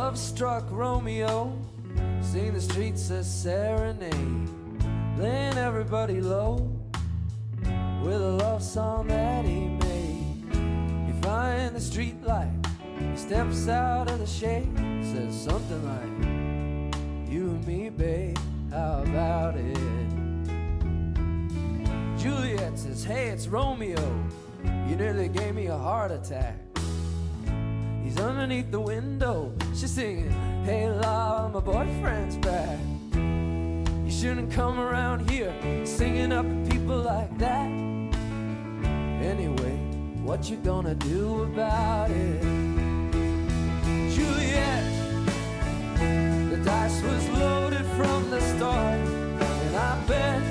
love-struck Romeo, sing the streets a serenade, laying everybody low with a love song that he made. You find the street light, he steps out of the shade, says something like, you and me, babe, how about it? Juliet says, hey, it's Romeo, you nearly gave me a heart attack. He's underneath the window, she's singing, hey la, my boyfriend's back. You shouldn't come around here singing up at people like that. Anyway, what you gonna do about it? Juliet, the dice was loaded from the start, and I bet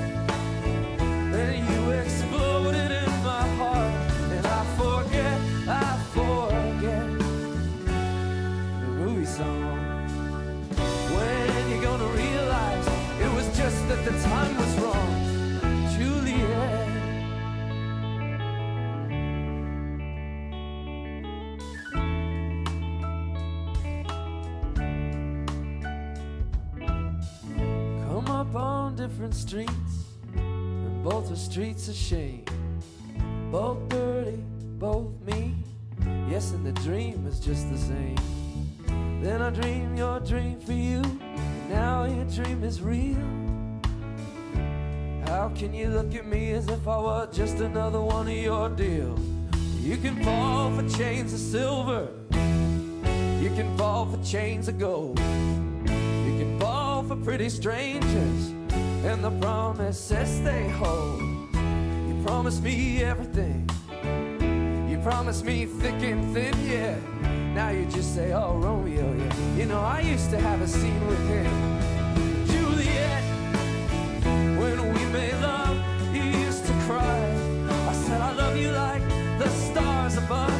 that you exploded in my heart. And I forget the movie song. When you gonna realize it was just that the time was wrong, Juliet? Come up on different streets, and both are streets of shame. Both dirty, both mean. Yes, and the dream is just the same. Then I dream your dream for you, and now your dream is real. How can you look at me as if I were just another one of your deals? You can fall for chains of silver, you can fall for chains of gold, you can fall for pretty strangers and the promises they hold. You promised me everything, you promised me thick and thin, yeah. Now you just say, oh, Romeo, yeah. You know, I used to have a scene with him. Juliet, when we made love, you used to cry. I said, I love you like the stars above,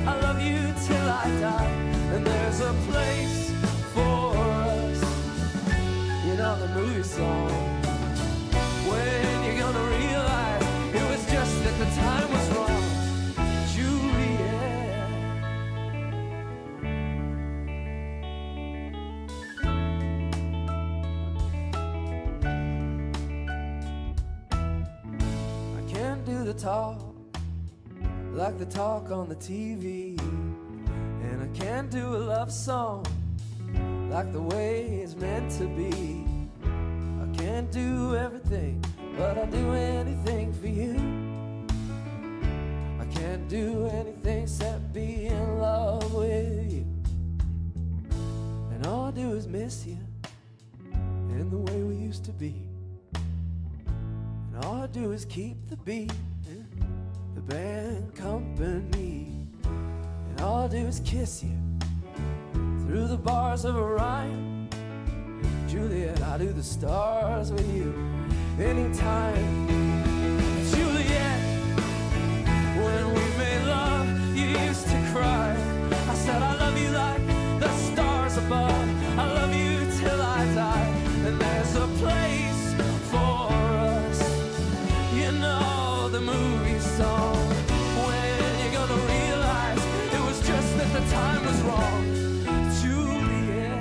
I love you till I die. And there's a place for us, you know, the movie song. When you're gonna realize it was just that the time was wrong, Juliet. I can't do the talk like the talk on the TV, and I can't do a love song like the way it's meant to be. I can't do everything, but I'll do anything for you. I can't do anything except be in love with you. And all I do is miss you in the way we used to be. And all I do is keep the beat, the band company. And all I do is kiss you through the bars of a rhyme. Juliet, I do the stars with you anytime. Juliet, when we made love, you used to cry. I said, I love you like the stars above, I love you till I die. And there's a place for us, you know, the movie song. When you're gonna realize it was just that the time was wrong, Juliet.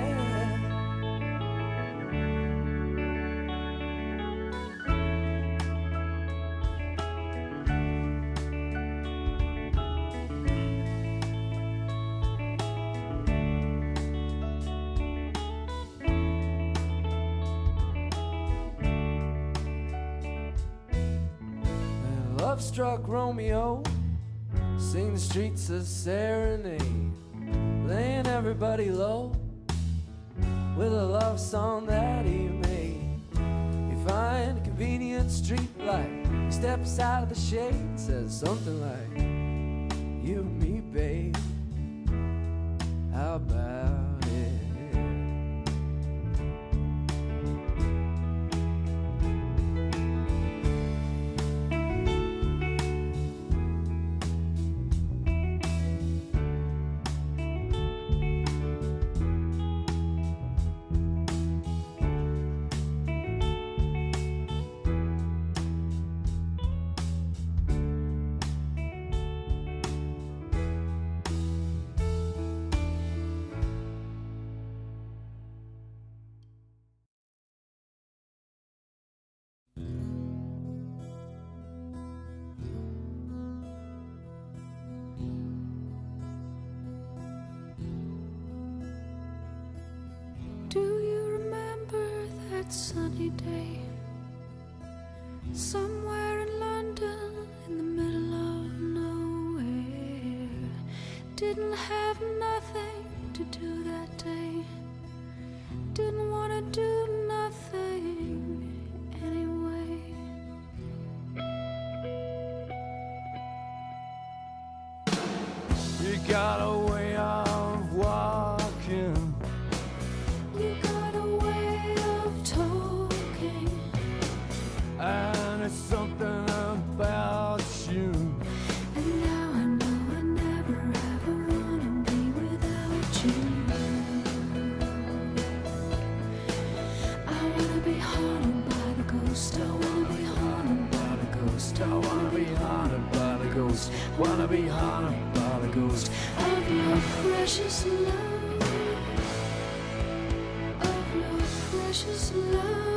Love-struck Romeo, sing the streets a serenade, laying everybody low with a love song that he made. You find a convenient street light, he steps out of the shade, says something like, you and me, babe, how about it? sunny day. Somewhere in London, in the middle of nowhere. Didn't have nothing to do that day. Didn't want to do nothing anyway. You got a way of walking. You got a way of talking. And it's something about you. And now I know I never ever wanna be without you. I wanna be haunted by the ghost. I wanna be haunted by the ghost. I wanna be haunted by the ghost. Wanna be haunted by the ghost of your precious love. Of your precious love.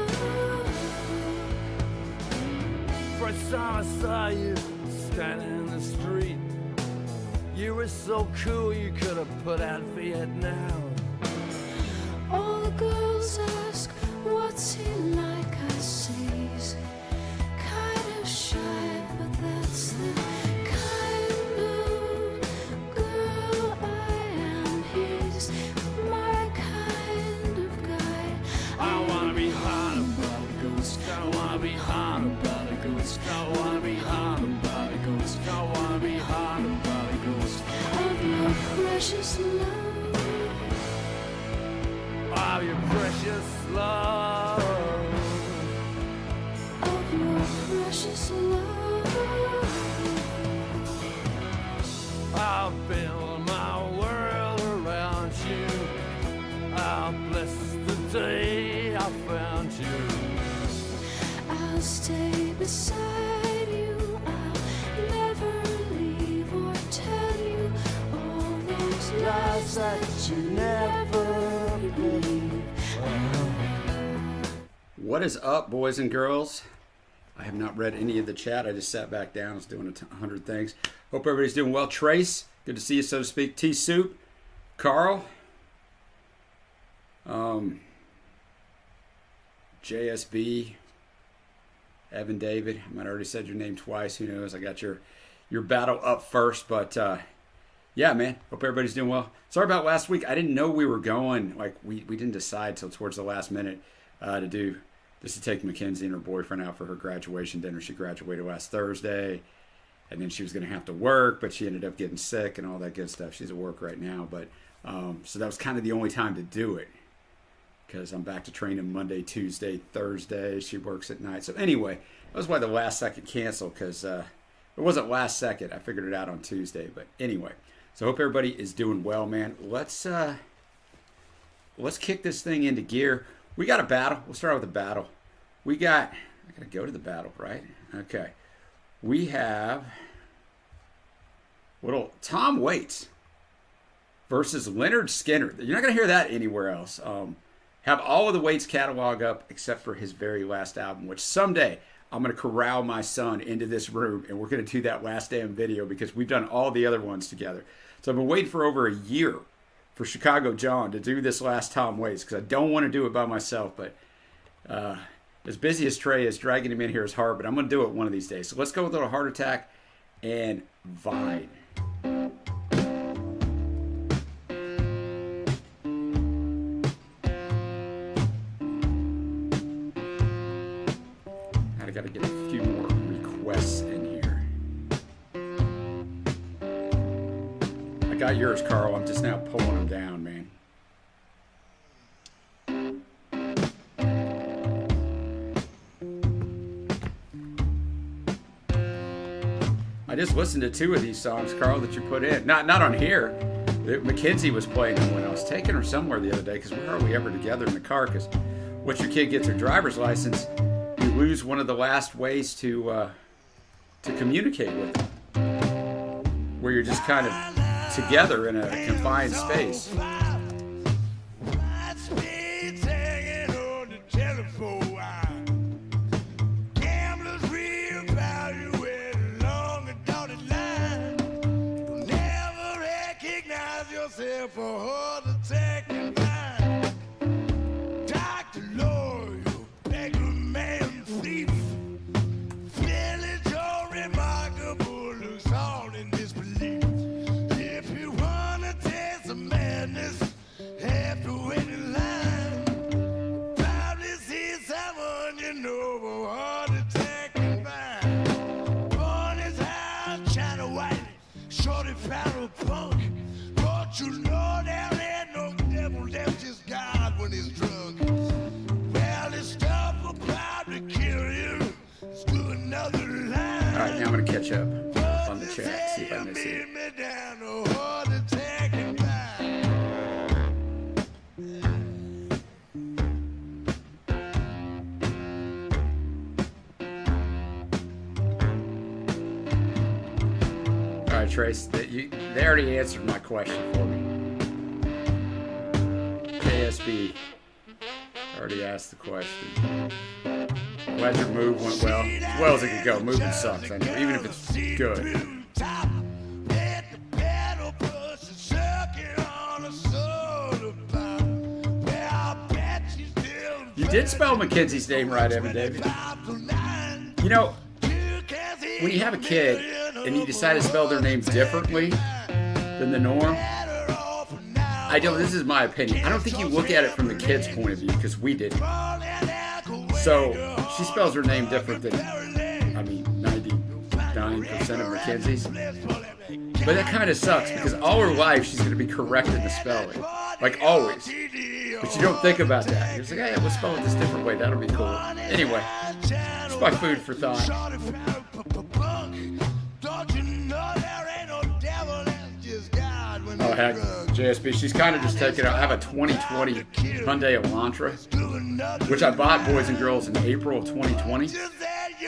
First time I saw you standing in the street, you were so cool you could have put out Vietnam. All the girls ask, what's he like? I say he's kind of shy, but that's the kind of girl I am. He's my kind of guy. I wanna be haunted by the ghost. I wanna be haunted by the ghost. I wanna be haunted by the ghost. I wanna be haunted by the ghost of your precious love. Of your precious love. Of your precious love. I'll build my world around you. I'll bless the day I found you. I'll stay beside you. I'll never leave or tell you all those lies that you never believe. What is up, boys and girls? I have not read any of the chat. I just sat back down. I was doing 100 things. Hope everybody's doing well. Trace, good to see you, so to speak. T-Soup, Carl, JSB, Evan David. I might have already said your name twice. Who knows? I got your battle up first. But, yeah, man. Hope everybody's doing well. Sorry about last week. I didn't know we were going. Like, we didn't decide till towards the last minute just to take Mackenzie and her boyfriend out for her graduation dinner. She graduated last Thursday, and then she was going to have to work, but she ended up getting sick and all that good stuff. She's at work right now, but so that was kind of the only time to do it because I'm back to training Monday, Tuesday, Thursday. She works at night. So anyway, that was why the last second canceled because it wasn't last second. I figured it out on Tuesday, but anyway. So I hope everybody is doing well, man. Let's kick this thing into gear. We got a battle. We'll start out with a battle. I got to go to the battle, right? Okay. We have little Tom Waits versus Leonard Skinner. You're not going to hear that anywhere else. Have all of the Waits catalog up except for his very last album, which someday I'm going to corral my son into this room and we're going to do that last damn video because we've done all the other ones together. So I've been waiting for over a year for Chicago John to do this last Tom Waits because I don't want to do it by myself, but as busy as Trey is, dragging him in here is hard, but I'm going to do it one of these days. So let's go with a little Heart Attack and Vine. I got to get a few more requests in here. I got yours, Carl. I'm just now pulling them down, man. I just listened to 2 of these songs, Carl, that you put in. Not on here. Mackenzie was playing them when I was taking her somewhere the other day because we're hardly ever together in the car because once your kid gets her driver's license, you lose one of the last ways to communicate with them, where you're just kind of together in a confined space. For heart attack and mine. Dr. Lord, you beg a punk. Don't you know there ain't no devil, that's just God when he's drunk. Well, this stuff will probably kill you. Let's do another line. All right, now I'm going to catch up on the chat, see if I miss it. All right, Trace, they already answered my question for me. KSB already asked the question. Glad your move went well. As well as it could go. Moving sucks, I know, even if it's good. You did spell Mackenzie's name right, Evan David. You know, when you have a kid and you decide to spell their names differently than the norm, this is my opinion. I don't think you look at it from the kid's point of view, because we didn't. So she spells her name different than, 99% of Mackenzie's. But that kind of sucks, because all her life she's going to be correcting the spelling. Like always. But you don't think about that. You're just like, hey, we'll spell it this different way. That'll be cool. Anyway, it's my food for thought. Oh, heck, JSB, she's kind of just taking out. I have a 2020 Hyundai Elantra, which I bought, boys and girls, in April of 2020.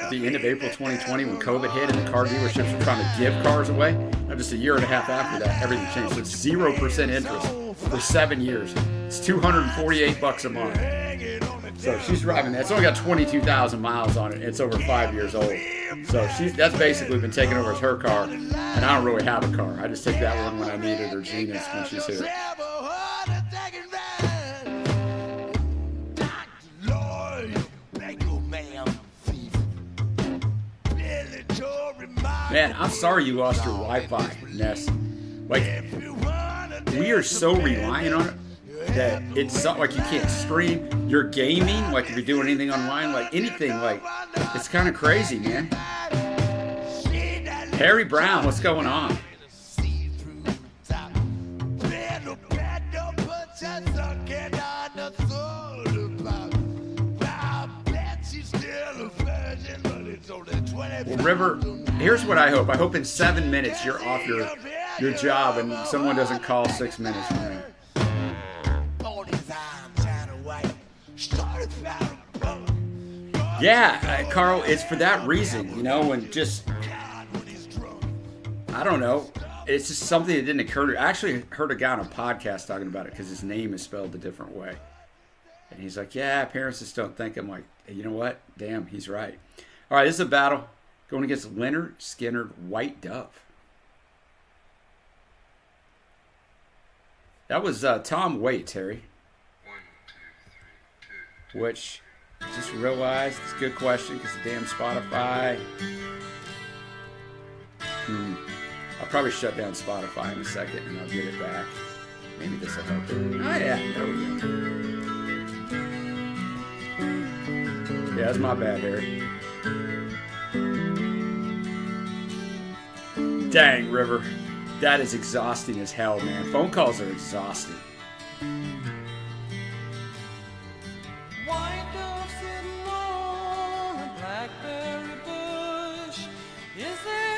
At the end of April 2020, when COVID hit and the car dealerships were trying to give cars away. Now, just a year and a half after that, everything changed. So it's 0% interest for 7 years. It's $248 a month. So she's driving that. It's only got 22,000 miles on it. It's over 5 years old. So that's basically been taken over as her car. And I don't really have a car. I just take that one when I need it, or Gina's when she's here. Man, I'm sorry you lost your Wi-Fi, Ness. Like, we are so reliant on it that it's not like you can't stream. You're gaming, like if you're doing anything online, like anything, like it's kind of crazy, man. Harry Brown, what's going on? Well, River, here's what I hope. I hope in 7 minutes you're off your job and someone doesn't call 6 minutes from me. Yeah, Carl, it's for that reason, you know, and just, I don't know. It's just something that didn't occur to me. I actually heard a guy on a podcast talking about it because his name is spelled a different way. And he's like, yeah, parents just don't think. I'm like, hey, you know what? Damn, he's right. All right, this is a battle going against Leonard Skinner White Dove. That was Tom Waits, Harry. 1, 2, 3, 2. Which I just realized it's a good question because the damn Spotify. I'll probably shut down Spotify in a second and I'll get it back. Maybe this will help it. Oh yeah, there we go. Yeah, that's my bad, Harry. Dang, River. That is exhausting as hell, man. Phone calls are exhausting.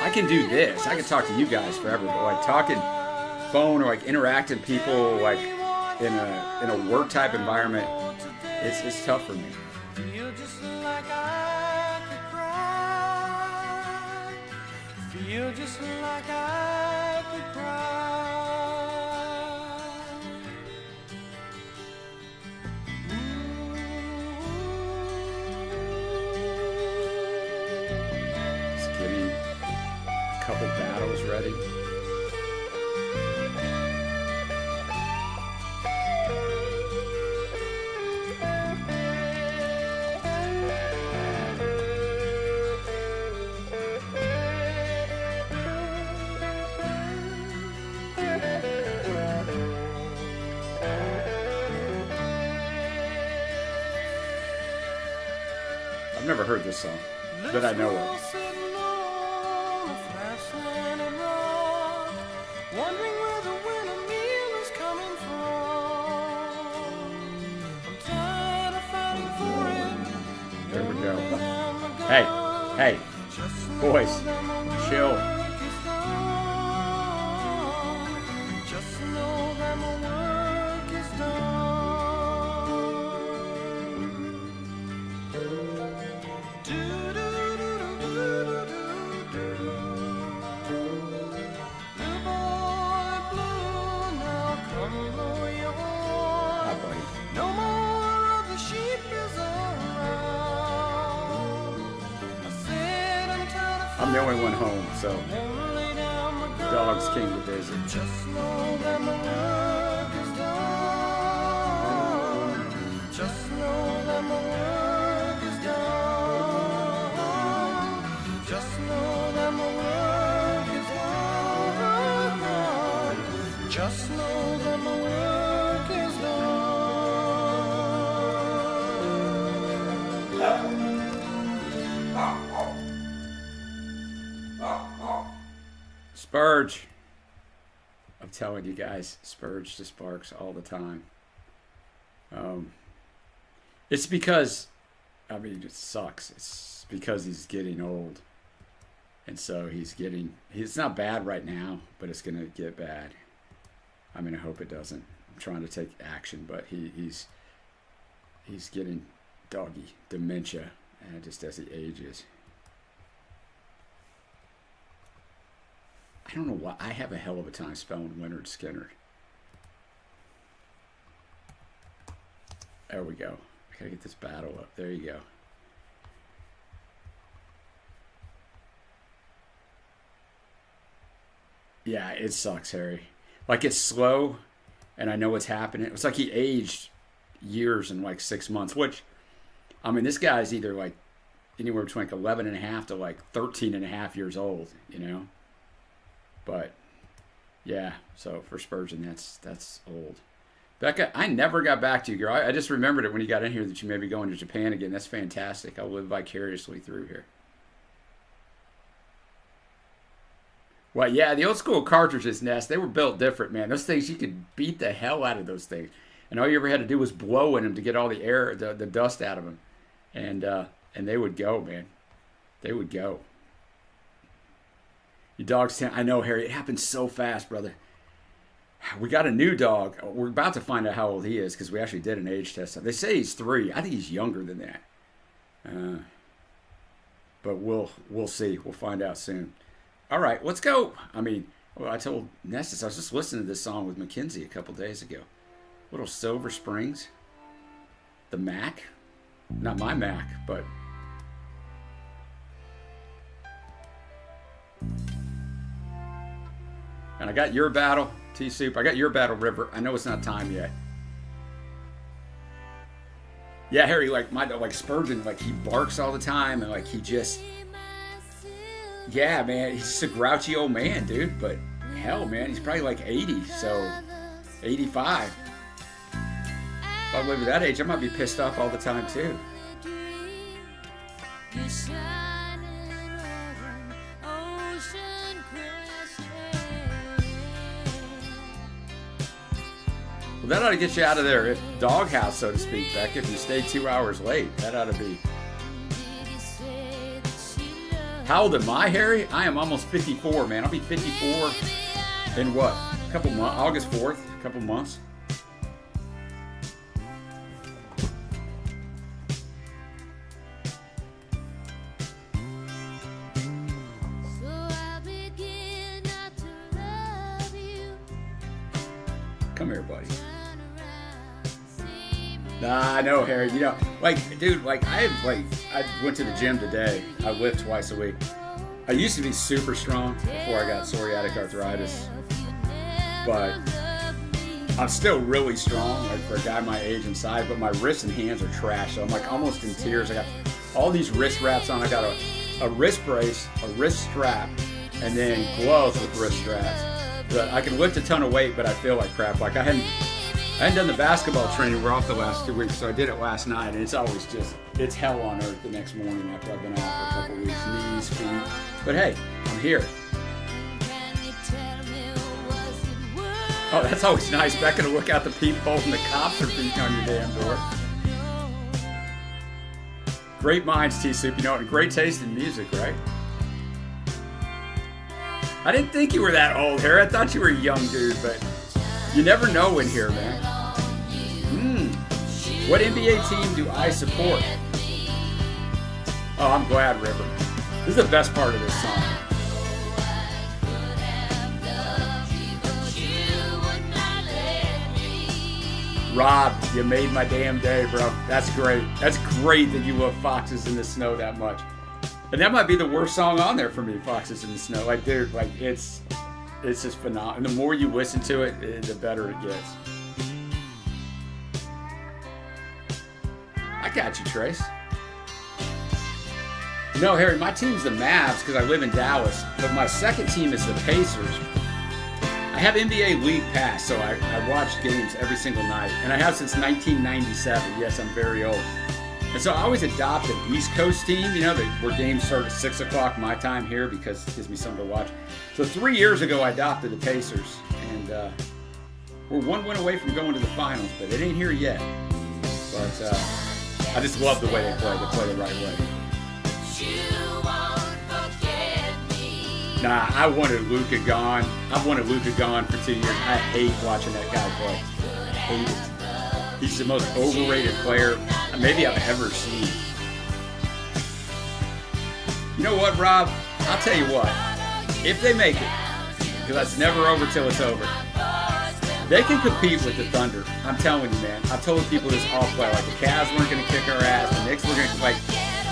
I can do this. I can talk to you guys forever, but like talking phone or like interacting people like in a work type environment, it's tough for me. Feel just like I could cry. Feel just like I could cry. Just getting a couple battles ready. I've never heard this song, but I know it. wondering where the winter meal is coming from. I'm tired of fighting for it. There we go. Hey, hey, boys, chill. Just know that my work is Hi, buddy. no more of the sheep is around. I said I'm tired of I'm the only one home, so never lay down my gun. dogs came to visit. Just know that my work is done. Just know that my work is done. Just know that my work is done. Just know that my work is done. Spurge. I'm telling you guys, Spurge just barks all the time. It's because, I mean, it sucks. It's because he's getting old. And so it's not bad right now, but it's going to get bad. I mean, I hope it doesn't. I'm trying to take action, but he's getting doggy dementia, and just as he ages. I don't know why. I have a hell of a time spelling Leonard Skinner. There we go. I gotta get this battle up. There you go. Yeah, it sucks, Harry. Like, it's slow, and I know what's happening. It's like he aged years in like 6 months, which, I mean, this guy's either like anywhere between like 11 and a half to like 13 and a half years old, you know? But yeah, so for Spurgeon, that's old. Becca, I never got back to you, girl. I just remembered it when you got in here that you may be going to Japan again. That's fantastic. I'll live vicariously through here. Well, yeah, the old school cartridges, Nest, they were built different, man. Those things, you could beat the hell out of those things. And all you ever had to do was blow in them to get all the air, the dust out of them. And they would go, man. They would go. Your dog's I know, Harry. It happened so fast, brother. We got a new dog. We're about to find out how old he is because we actually did an age test. They say he's 3. I think he's younger than that. But we'll see. We'll find out soon. All right, let's go. I mean, well, I told Nestus I was just listening to this song with Mackenzie a couple days ago. Little Silver Springs. The Mac. Not my Mac, but... And I got your battle, T-Soup. I got your battle, River. I know it's not time yet. Yeah, Harry, like my dog, like Spurgeon, like he barks all the time, and like he just, yeah, man, he's just a grouchy old man, dude. But hell, man, he's probably like 80, so 85. If I live at that age, I might be pissed off all the time too. That ought to get you out of there. Doghouse, so to speak, Beck. If you stay 2 hours late, that ought to be. How old am I, Harry? I am almost 54, man. I'll be 54 in what? A couple months. August 4th, a couple months. Come here, buddy. Nah, I know, Harry. You know, like, dude, like, I went to the gym today. I lift twice a week. I used to be super strong before I got psoriatic arthritis, but I'm still really strong, like, for a guy my age and size, but my wrists and hands are trash, so I'm, like, almost in tears. I got all these wrist wraps on. I got a wrist brace, a wrist strap, and then gloves with wrist straps. But I can lift a ton of weight, but I feel like crap. Like, I hadn't done the basketball training. We're off the last 2 weeks, so I did it last night, and it's always just, it's hell on earth the next morning after I've been off for a couple weeks, knees, feet. But hey, I'm here. Oh, that's always nice. Becca to look out the peephole and the cops are beating on your damn door. Great minds, T-Soup. You know, and great taste in music, right? I didn't think you were that old, Harry. I thought you were a young dude, but you never know in here, man. What NBA team do I support? Oh, I'm glad, River. This is the best part of this song. Rob, you made my damn day, bro. That's great. That's great that you love Foxes in the Snow that much. And that might be the worst song on there for me, Foxes in the Snow. Like, dude, like it's just phenomenal. And the more you listen to it, the better it gets. I got you, Trace. No, Harry, my team's the Mavs because I live in Dallas, but my second team is the Pacers. I have NBA League Pass, so I watch games every single night, and I have since 1997. Yes, I'm very old. And so I always adopt an East Coast team, you know, where games start at 6 o'clock my time here because it gives me something to watch. So 3 years ago, I adopted the Pacers, and we're one win away from going to the finals, but it ain't here yet. But I just love the way they play. They play the right way. Nah, I wanted Luka gone. I've wanted Luka gone for 2 years. I hate watching that guy play. I hate it. He's the most overrated player maybe I've ever seen. You know what, Rob? I'll tell you what. If they make it, because that's never over till it's over, they can compete with the Thunder. I'm telling you, man. I've told people this all play. Like, the Cavs weren't going to kick our ass. The Knicks were going to, like,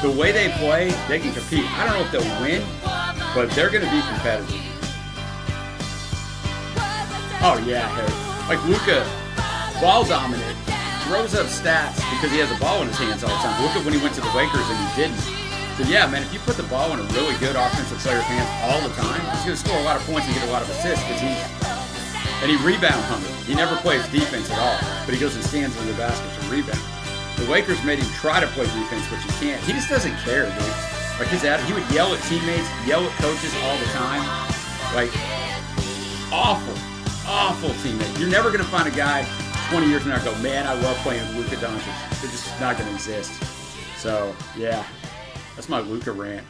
the way they play, they can compete. I don't know if they'll win, but they're going to be competitive. Oh, yeah, hey. Like, Luka, ball dominant, throws up stats because he has the ball in his hands all the time. Look at when he went to the Lakers and he didn't. So, yeah, man, if you put the ball in a really good offensive player's hands all the time, he's going to score a lot of points and get a lot of assists because and he rebound hungry. He never plays defense at all, but he goes and stands in the basket to rebound. The Lakers made him try to play defense, but you can't. He just doesn't care, dude. Like, his attitude, he would yell at teammates, yell at coaches all the time. Like, awful teammate. You're never going to find a guy 20 years from now go, man, I love playing with Luka Doncic. It's just not going to exist. So, yeah, that's my Luka rant.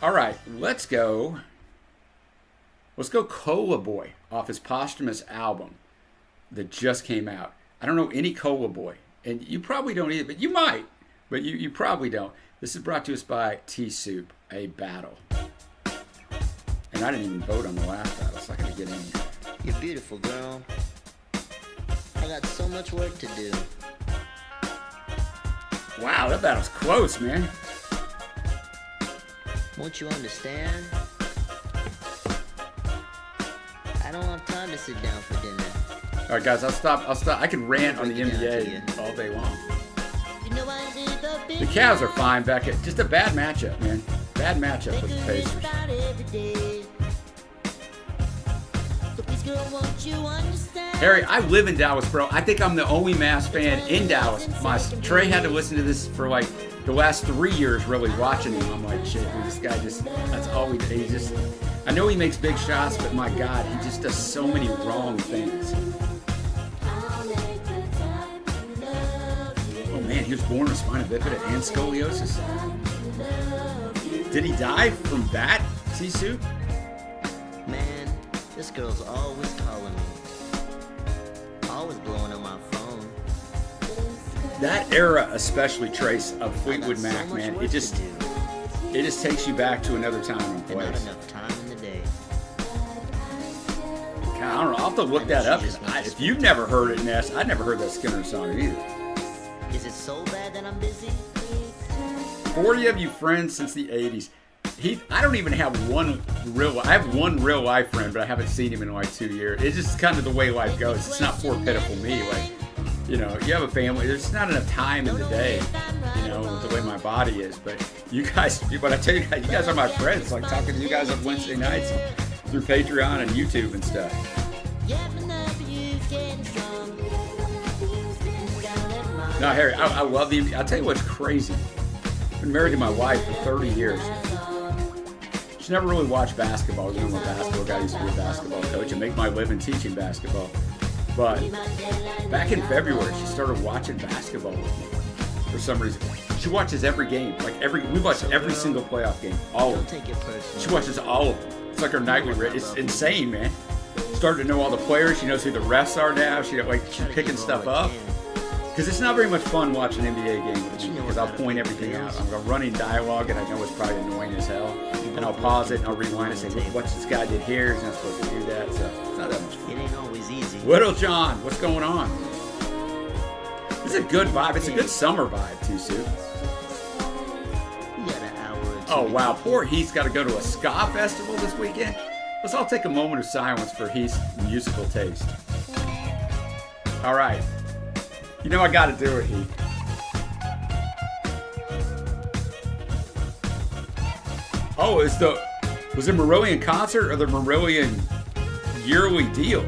All right, let's go Cola Boy off his posthumous album that just came out. I don't know any Cola Boy, and you probably don't either, but you might, but you probably don't. This is brought to us by T-Soup, A Battle. And I didn't even vote on the last battle, so I gotta get in here. You're beautiful, girl. I got so much work to do. Wow, that battle's close, man. Won't you understand? I don't have time to sit down for dinner. All right, guys, I'll stop. I can rant on the NBA all day long. The Cavs are fine, Beckett. Just a bad matchup, man. Bad matchup with the Pacers. Harry, I live in Dallas, bro. I think I'm the only Mavs fan in Dallas. Trey had to listen to this for like the last 3 years, really watching him. I'm like, shit, dude, this guy that's all he just. I know he makes big shots, but my God, he just does so many wrong things. Oh man, he was born with spina bifida and scoliosis. Did he die from that, T-Soup? Man, this girl's always calling me. Always blowing up my phone. That era, especially, Trace, of Fleetwood Mac, man, it just takes you back to another time and place. Not enough time in the day. God, I don't know. I'll have to look that up. If you've never heard it, Ness, I'd never heard that Skinner song either. Is it so bad that I'm busy? 40 of you friends since the 80s. I don't even have I have one real life friend, but I haven't seen him in like 2 years. It's just kind of the way life goes. It's not poor pitiful me. Like, you know, you have a family. There's not enough time in the day, you know, with the way my body is. But you guys, but I tell you guys are my friends. Like talking to you guys on Wednesday nights through Patreon and YouTube and stuff. No, Harry, I love the. I'll tell you what's crazy. I've been married to my wife for 30 years. She never really watched basketball. You know, I'm a basketball guy. I used to be a basketball coach and make my living teaching basketball. But back in February, she started watching basketball with me for some reason. She watches every game, we watch every single playoff game, all of them. She watches all of them. It's like her nightly. It's insane, man. Starting to know all the players. She knows who the refs are now. She's picking stuff up. Because it's not very much fun watching an NBA game with me, because I'll point everything out. I'm running dialogue, and I know it's probably annoying as hell. And I'll pause it, and I'll rewind and say, what this guy did here, he's not supposed to do that. So it's not that much fun. It ain't always easy. Little John, what's going on? It's a good vibe. It's a good summer vibe, too, Sue. We got an hour or two. Oh, wow. Poor Heath's got to go to a ska festival this weekend. Let's all take a moment of silence for Heath's musical taste. All right. You know I got to do it, Heath. Oh, was it Marillion concert or the Marillion yearly deal?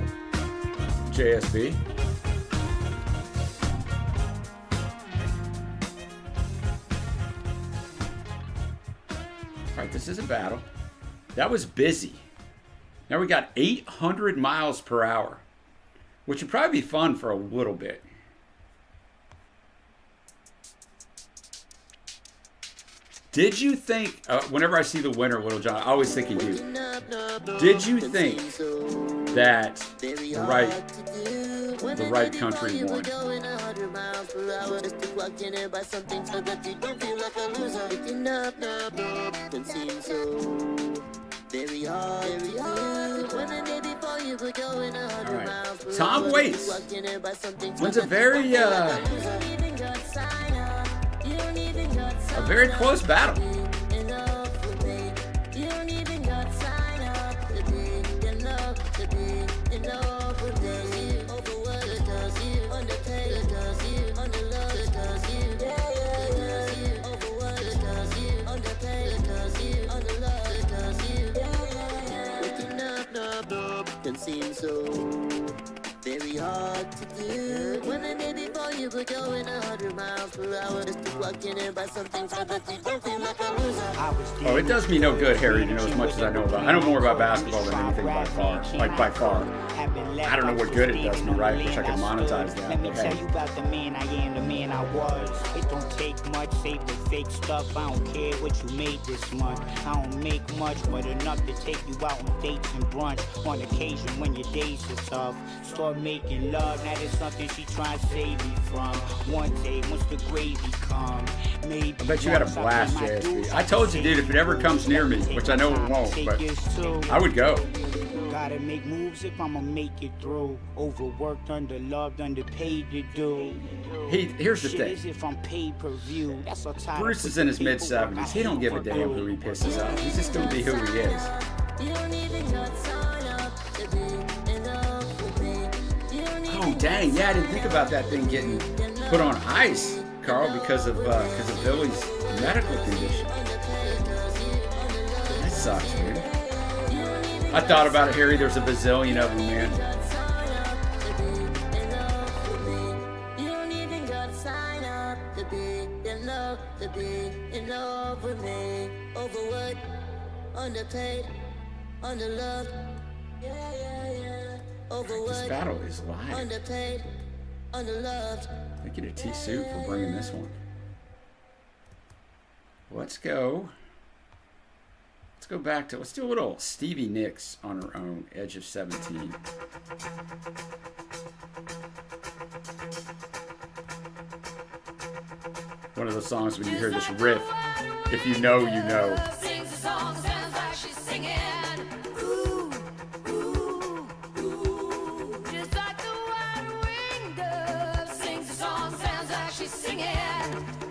JSB. All right, this is a battle. That was busy. Now we got 800 miles per hour, which would probably be fun for a little bit. Did you think, whenever I see the winner, Little John, I always think of you. Did you think that the right country won? All right. Tom Waits wins a very close battle. Can seem so very hard to do. When the day before you were going 100 miles per hour, just to walk in and buy something so that you don't feel like a loser. Oh, it does me no good, Harry, to know as much as I know about. I know more about basketball than anything by far. Like, by far. I don't know what good it does me, right? Wish I could monetize that. Let me tell you about the man I am, the man I was. It don't take much, save the fake stuff. I don't care what you made this month. I don't make much, but enough to take you out on dates and brunch. On occasion when your days are tough. Start making love, now there's something she trying to save me from. One day, once the gravy come, maybe. I bet you got a blast, JSB. I told you, dude, if it ever comes near me, which I know it won't, but I would go. Gotta make moves if I'ma make it through. Overworked, underloved, underpaid to do. Here's the thing. If I'm pay-per-view, that's a time. Bruce is in his mid-70s. He don't give a damn who he pisses off. He's just gonna be who he is. Oh dang, yeah, I didn't think about that thing getting put on ice, Carl, because of Billy's medical condition. That sucks, dude. I thought about it, Harry. There's a bazillion of them, man. Underpaid, underloved, This battle is live. underpaid, underloved. Thank you to T-Suit for bringing this one. Let's go back to, let's do a little Stevie Nicks on her own, Edge of 17. One of those songs when you hear this riff, if you know, you know. Sings a song, sounds like she's singing. Ooh, ooh, ooh. Just like the white-winged dove. Sings a song, sounds like she's singing.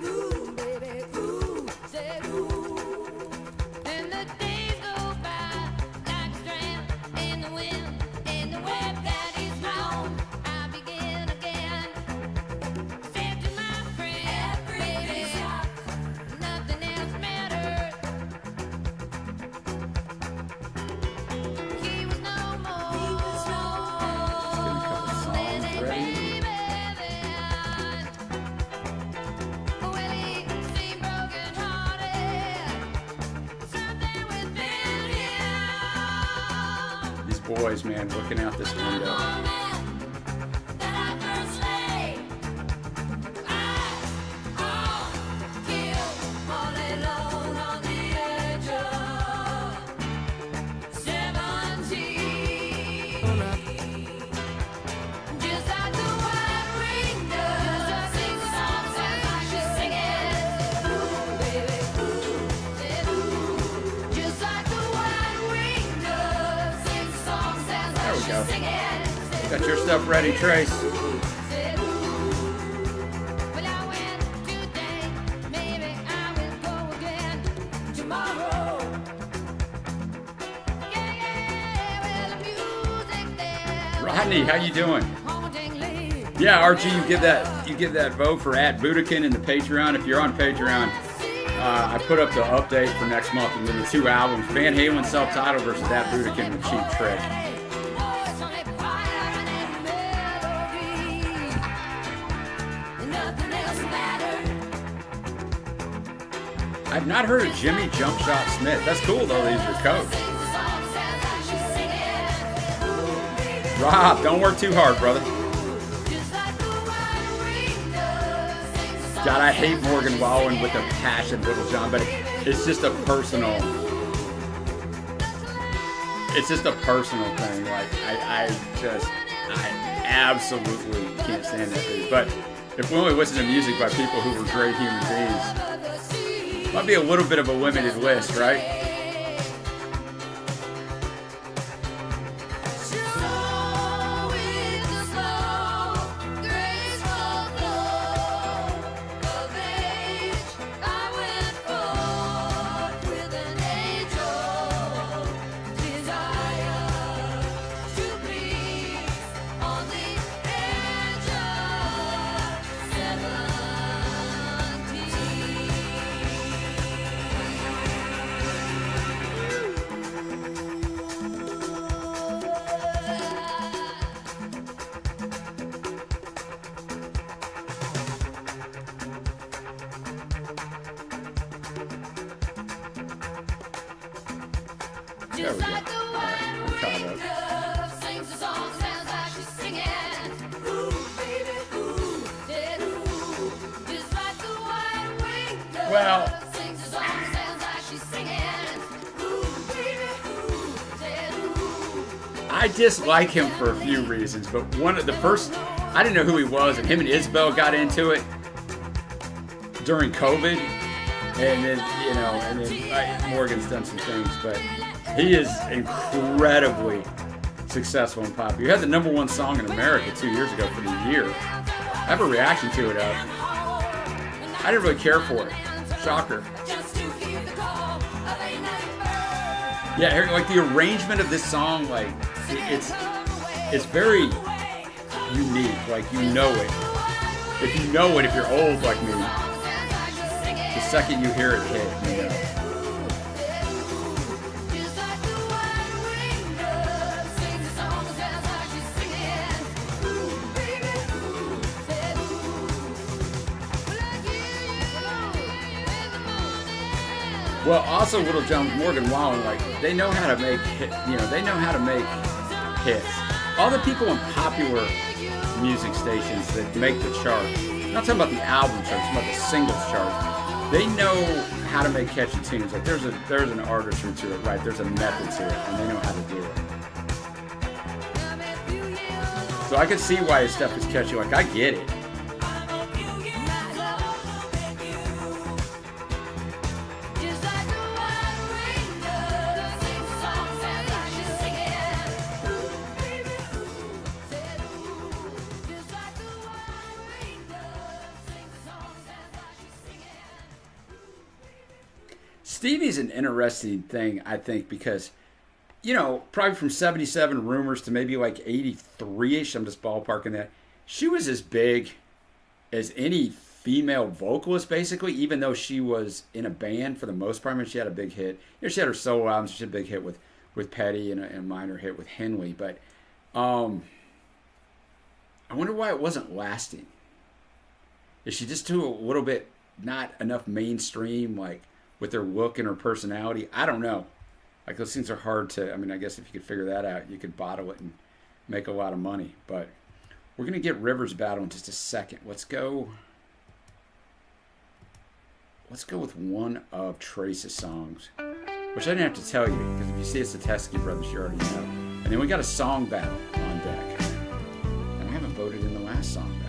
Ooh, baby, ooh, say ooh. And the days go by like a strand in the wind, in the web that is blown. I begin again. Said to my friend, baby, nothing else matters. He was no more Getting a couple songs ready. well, he seemed broken-hearted. Something within him. These boys, man, looking out this window. we go. Got your stuff ready, Trace. Rodney, how you doing? Yeah, Archie, you give that vote for @Budokan in the Patreon. If you're on Patreon, I put up the update for next month and then the 2 albums, Van Halen self-titled versus @Budokan and Cheap Trick. I've not heard of Jimmy Jumpshot Smith. That's cool though, that he's your coach. Rob, don't work too hard, brother. God, I hate Morgan Wallen with a passion, Little John, but it's just a personal thing. Like, I absolutely can't stand that dude. But if we only listen to music by people who were great human beings, might be a little bit of a limited list, right? There we go. All right, I'm caught up. Well, I dislike him for a few reasons, but one of the first, I didn't know who he was, and him and Isabel got into it during COVID, and then, you know, and then Morgan's done some things, but he is incredibly successful and popular. He had the #1 song in America 2 years ago for the year. I have a reaction to it of, I didn't really care for it. Shocker. Yeah, like the arrangement of this song, like it's very unique. Like, you know it. If you know it, if you're old like me, the second you hear it hit, you know. Well, also Little John, Morgan Wallen, like, they know how to make they know how to make hits. All the people in popular music stations that make the chart, I'm not talking about the album charts, I'm talking about the singles chart. They know how to make catchy tunes. Like, there's an artistry to it, right? There's a method to it, and they know how to do it. So I can see why his stuff is catchy. Like, I get it. Stevie's an interesting thing, I think, because, you know, probably from 77 Rumors to maybe like 83-ish, I'm just ballparking that, she was as big as any female vocalist, basically, even though she was in a band for the most part. I mean, she had a big hit. You know, she had her solo albums, she had a big hit with Petty and a minor hit with Henley, but I wonder why it wasn't lasting. Is she just too a little bit not enough mainstream, like, with her look and her personality? I don't know. Like, those things are hard to, I mean, I guess if you could figure that out, you could bottle it and make a lot of money. But we're going to get Rivers Battle in just a second. Let's go with one of Trace's songs, which I didn't have to tell you, because if you see it's the Teskey Brothers, you already know. And then we got a song battle on deck. And I haven't voted in the last song battle.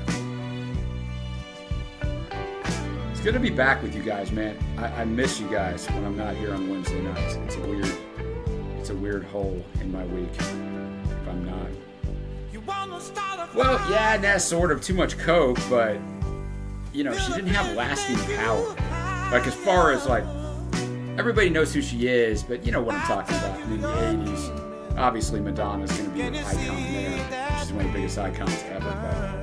It's good to be back with you guys, man. I miss you guys when I'm not here on Wednesday nights. It's a weird hole in my week, if I'm not. Well, yeah, and that's sort of too much coke, but you know, she didn't have lasting power. Like as far as like, everybody knows who she is, but you know what I'm talking about. In the 80s, obviously Madonna's going to be an icon there. She's one of the biggest icons ever. But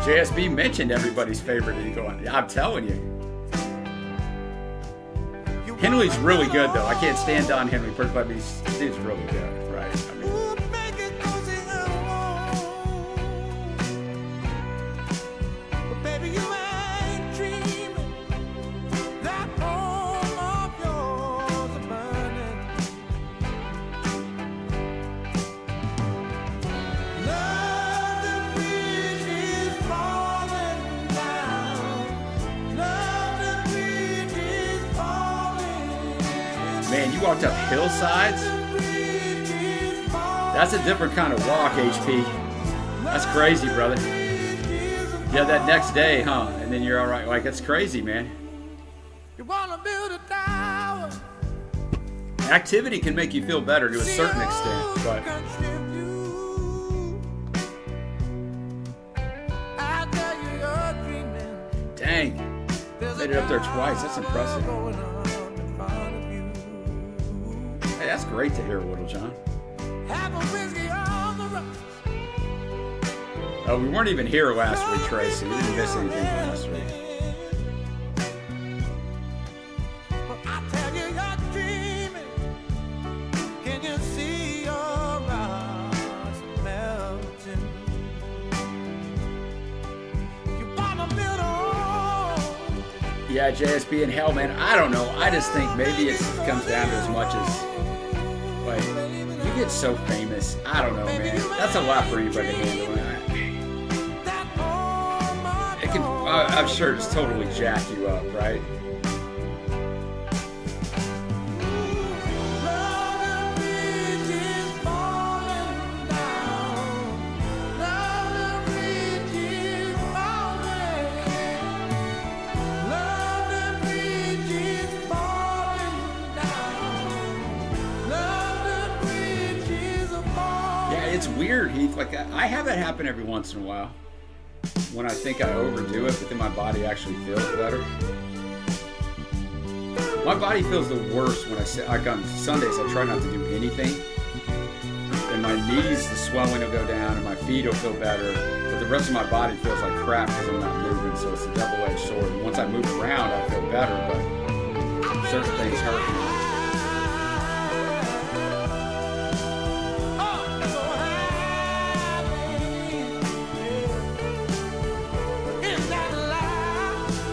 JSB mentioned everybody's favorite Eagle. I'm telling you. Henley's really good, though. I can't stand Don Henley, but he's really good, right? I mean, man, you walked up hillsides? That's a different kind of walk, HP. That's crazy, brother. Yeah, that next day, huh? And then you're all right. Like, that's crazy, man. Activity can make you feel better to a certain extent, but dang, made it up there twice. That's impressive. Hey, that's great to hear, Little John. Oh, we weren't even here last week, Tracy. We didn't miss anything from last week. Yeah, JSB and hell, man. I don't know. I just think maybe it comes down to as much as, like, you get so famous. I don't know, man. That's a lot for anybody to handle. It can, I'm sure it's totally jack you up, right? It's weird, Heath. Like, I have that happen every once in a while when I think I overdo it, but then my body actually feels better. My body feels the worst when I sit, like on Sundays, I try not to do anything. And my knees, the swelling will go down, and my feet will feel better. But the rest of my body feels like crap because I'm not moving, so it's a double-edged sword. And once I move around, I feel better, but certain things hurt me.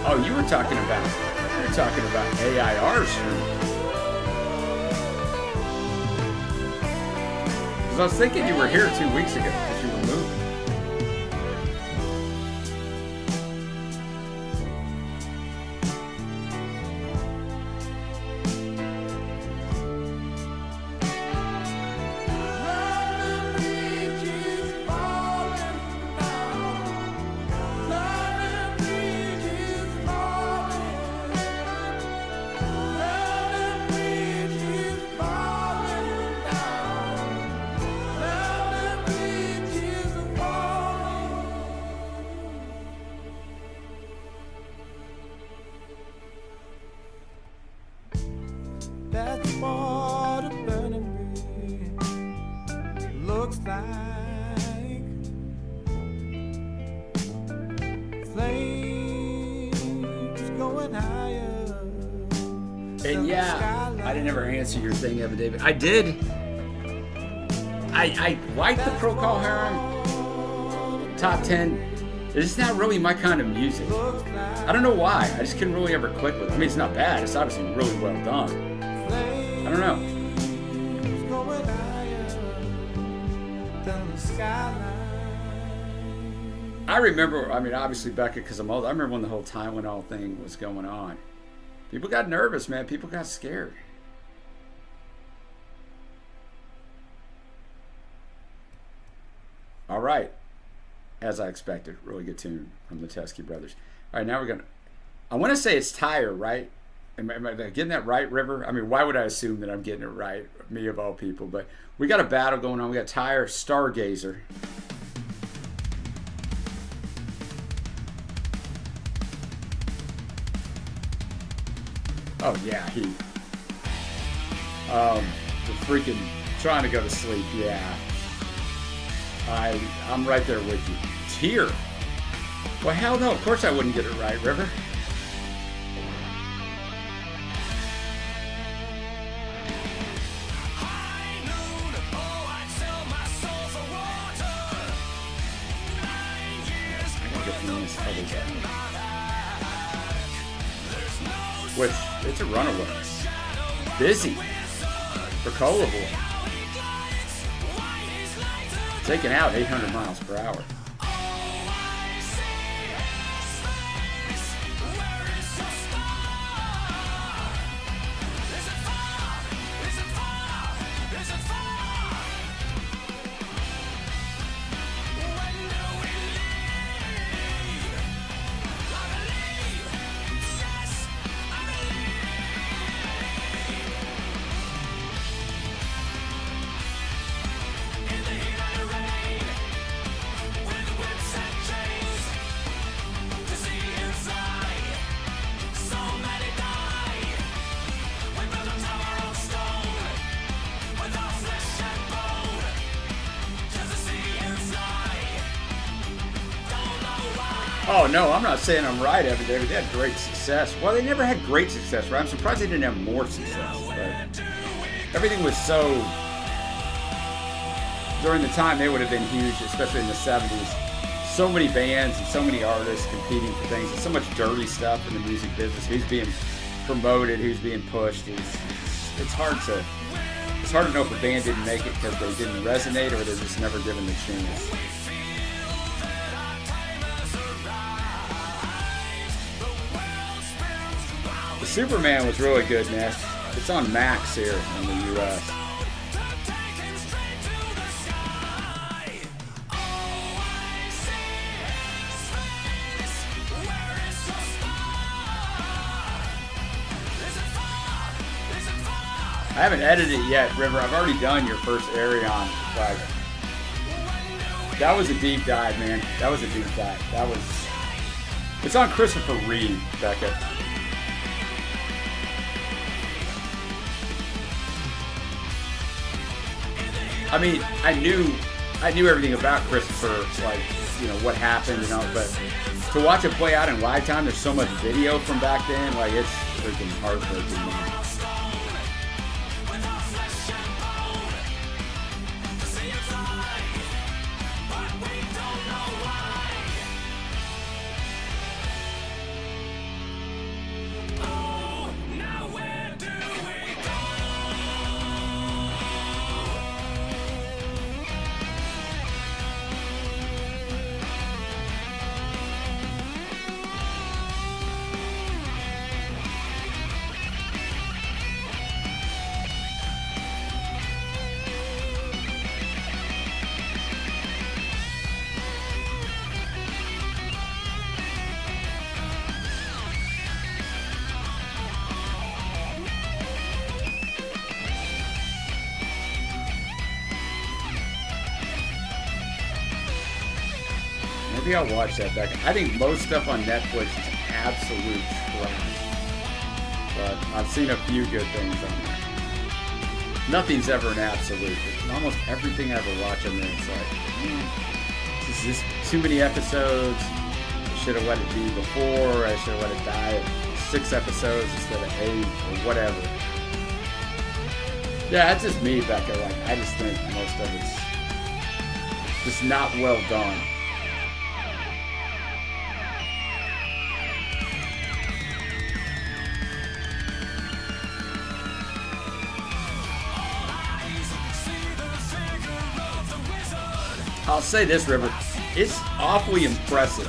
Oh, you were talking about AIR stream. Because I was thinking you were here 2 weeks ago because you were moving. That's what a burning bridge looks like. Flames going higher. And yeah, I didn't ever answer your thing, Evan David. I did. I like the Pro Call Harem top 10. It's not really my kind of music. I don't know why. I just couldn't really ever click with it. I mean, it's not bad. It's obviously really well done. I don't know. I remember, I mean, obviously, Becca, because I'm old, I remember when the whole Tylenol thing was going on. People got nervous, man. People got scared. All right. As I expected. Really good tune from the Teskey Brothers. All right, now we're going to... I want to say it's Tyre, right? Am I getting that right, River? I mean, why would I assume that I'm getting it right? Me of all people. But we got a battle going on. We got Tyre, Stargazer. Oh, yeah, he... the freaking trying to go to sleep, yeah. I'm right there with you. It's here. Well, hell no, of course I wouldn't get it right, River. Which, it's a runaway. Busy. For Cola Boy. Taking out 800 miles per hour. Oh, no, I'm not saying I'm right, Evan David. They had great success. Well, they never had great success, right? I'm surprised they didn't have more success. But everything was so... During the time, they would have been huge, especially in the 70s. So many bands and so many artists competing for things. And so much dirty stuff in the music business. Who's being promoted, who's being pushed. It's hard to know if a band didn't make it because they didn't resonate or they're just never given the chance. Superman was really good, man. It's on Max here in the U.S. I haven't edited it yet, River. I've already done your first Arion, but that was a deep dive, man. That was a deep dive. It's on Christopher Reeve, Becca. I mean, I knew everything about Christopher, like, you know, what happened and all, but to watch it play out in live time, there's so much video from back then, like, it's freaking heartbreaking, man. Maybe I'll watch that back. I think most stuff on Netflix is absolute trash. But I've seen a few good things on there. Nothing's ever an absolute. Almost everything I ever watch on there, it's like, this is too many episodes. I should have let it be before. I should have let it die at 6 episodes instead of 8 or whatever. Yeah, that's just me, Becca. Like, I just think most of it's just not well done. I'll say this, River, it's awfully impressive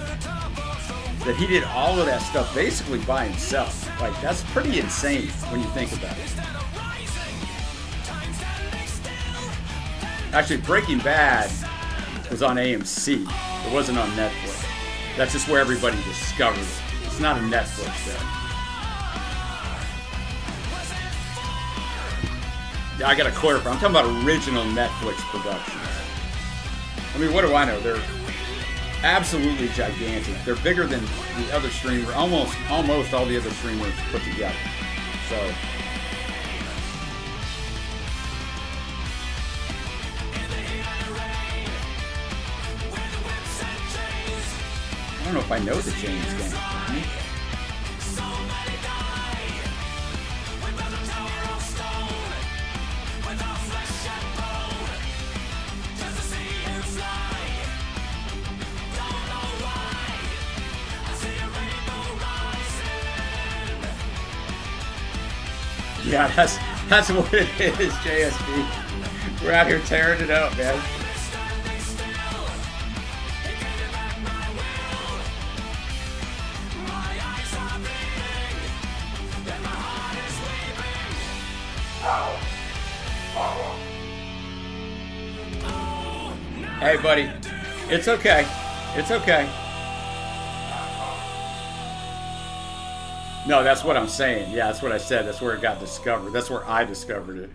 that he did all of that stuff basically by himself. Like, that's pretty insane when you think about it. Actually, Breaking Bad, was on AMC. It wasn't on Netflix. That's just where everybody discovered it. It's not a Netflix show. Yeah, I gotta clarify. I'm talking about original Netflix productions. I mean, what do I know? They're absolutely gigantic. They're bigger than the other streamers, almost all the other streamers put together. So I don't know if I know the James game. Yeah, that's what it is, JSB. We're out here tearing it up, man. Hey, buddy. It's okay. It's okay. No, that's what I'm saying. Yeah, that's what I said. That's where it got discovered. That's where I discovered it.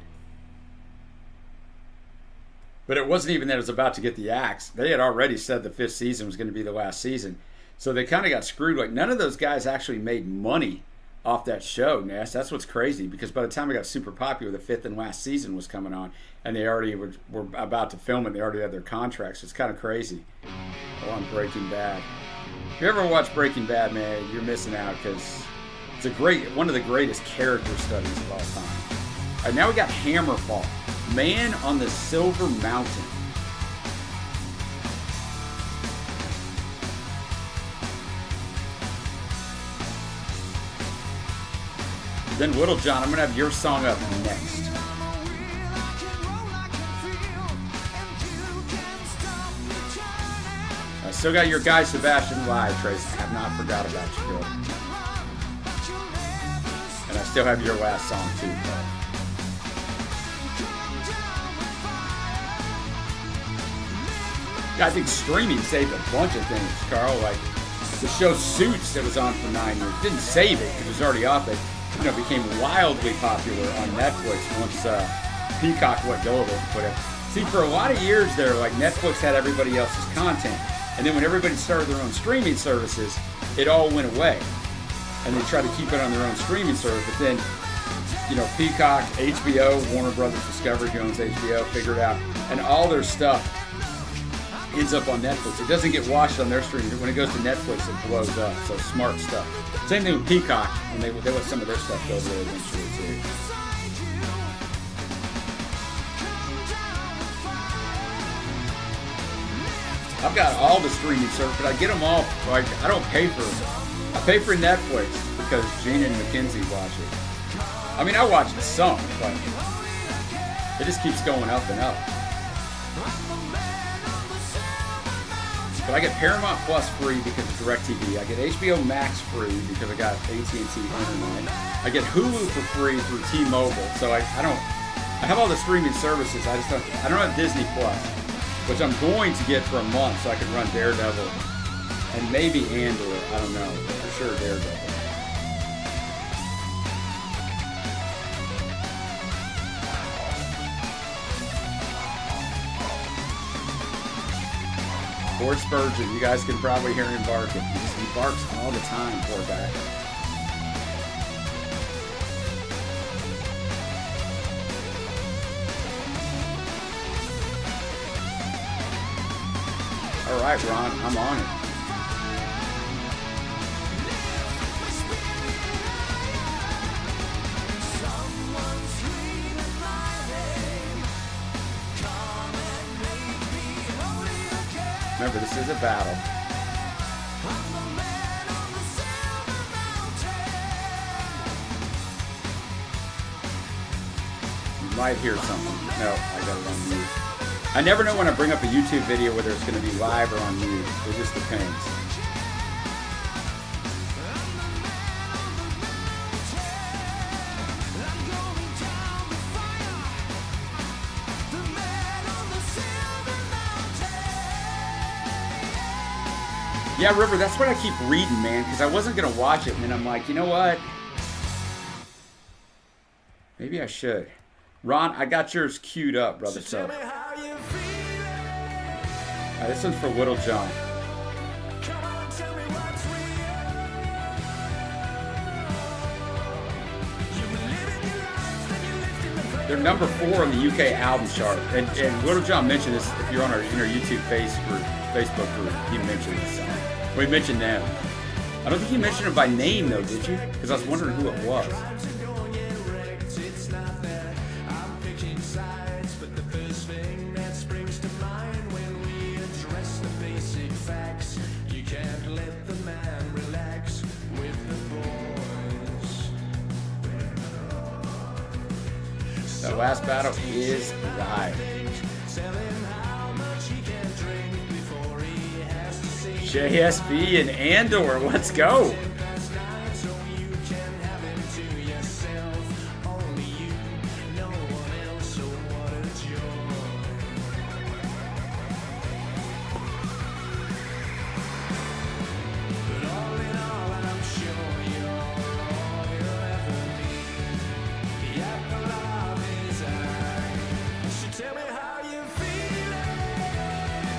But it wasn't even that it was about to get the axe. They had already said the 5th season was going to be the last season. So they kind of got screwed. Like, none of those guys actually made money off that show, Ness. That's what's crazy, because by the time it got super popular, the 5th and last season was coming on, and they already were about to film it. They already had their contracts. It's kind of crazy. Oh, on Breaking Bad. If you ever watch Breaking Bad, man, you're missing out, because it's one of the greatest character studies of all time. All right, now we got Hammerfall, Man on the Silver Mountain. Then Little John, I'm gonna have your song up next. I still got your Guy Sebastian live, Trace. I have not forgot about you, girl. And I still have your last song too, bro. Yeah, I think streaming saved a bunch of things, Carl. Like the show Suits that was on for 9 years didn't save it; it was already off it. You know, became wildly popular on Netflix once Peacock let go of it. But see, for a lot of years there, like Netflix had everybody else's content, and then when everybody started their own streaming services, it all went away, and they tried to keep it on their own streaming service. But then, you know, Peacock, HBO, Warner Brothers Discovery, who owns HBO, figured out, and all their stuff ends up on Netflix. It doesn't get watched on their streaming. When it goes to Netflix, it blows up. So smart stuff. Same thing with Peacock, and they let some of their stuff go there eventually too. I've got all the streaming services, but I get them all. Like, I don't pay for them. I pay for Netflix because Gina and Mackenzie watch it. I mean, I watch it some, but it just keeps going up and up. But I get Paramount Plus free because of DirecTV. I get HBO Max free because I got AT&T Internet. I get Hulu for free through T-Mobile. So I have all the streaming services. I don't have Disney Plus, which I'm going to get for a month so I can run Daredevil and maybe Andor. I don't know, but for sure Daredevil. Poor Spurgeon, you guys can probably hear him barking. He barks all the time, poor guy. All right, Ron, I'm on it. Remember, this is a battle. You might hear something. No, I got it on mute. I never know when I bring up a YouTube video whether it's going to be live or on mute. It just depends. Yeah, River, that's what I keep reading, man, because I wasn't going to watch it, and then I'm like, you know what? Maybe I should. Ron, I got yours queued up, brother, so. All right, this one's for Little John. They're number 4 on the UK album chart. And Little John mentioned this if you're on our YouTube Facebook group. He mentioned this song. Well, he mentioned them. I don't think he mentioned it by name, though, did you? Because I was wondering who it was. The last battle is live. JSB and Andor, let's go.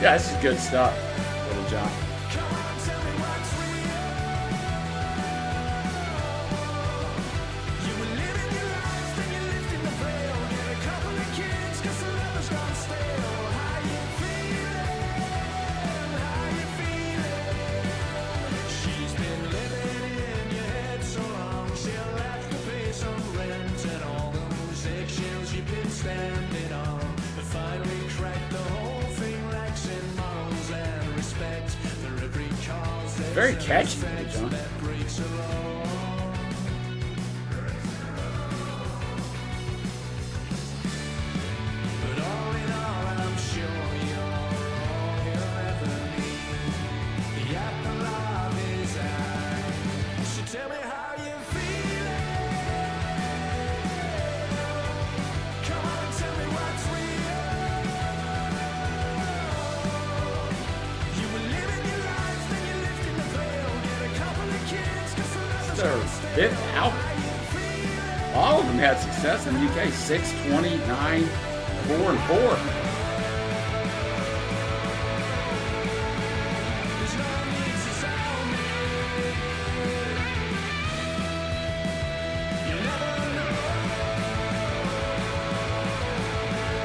Yeah, this is good stuff, Little John. Very catchy, John. Their 5th album. All of them had success in the UK. 6, 20, 9, 4, and 4.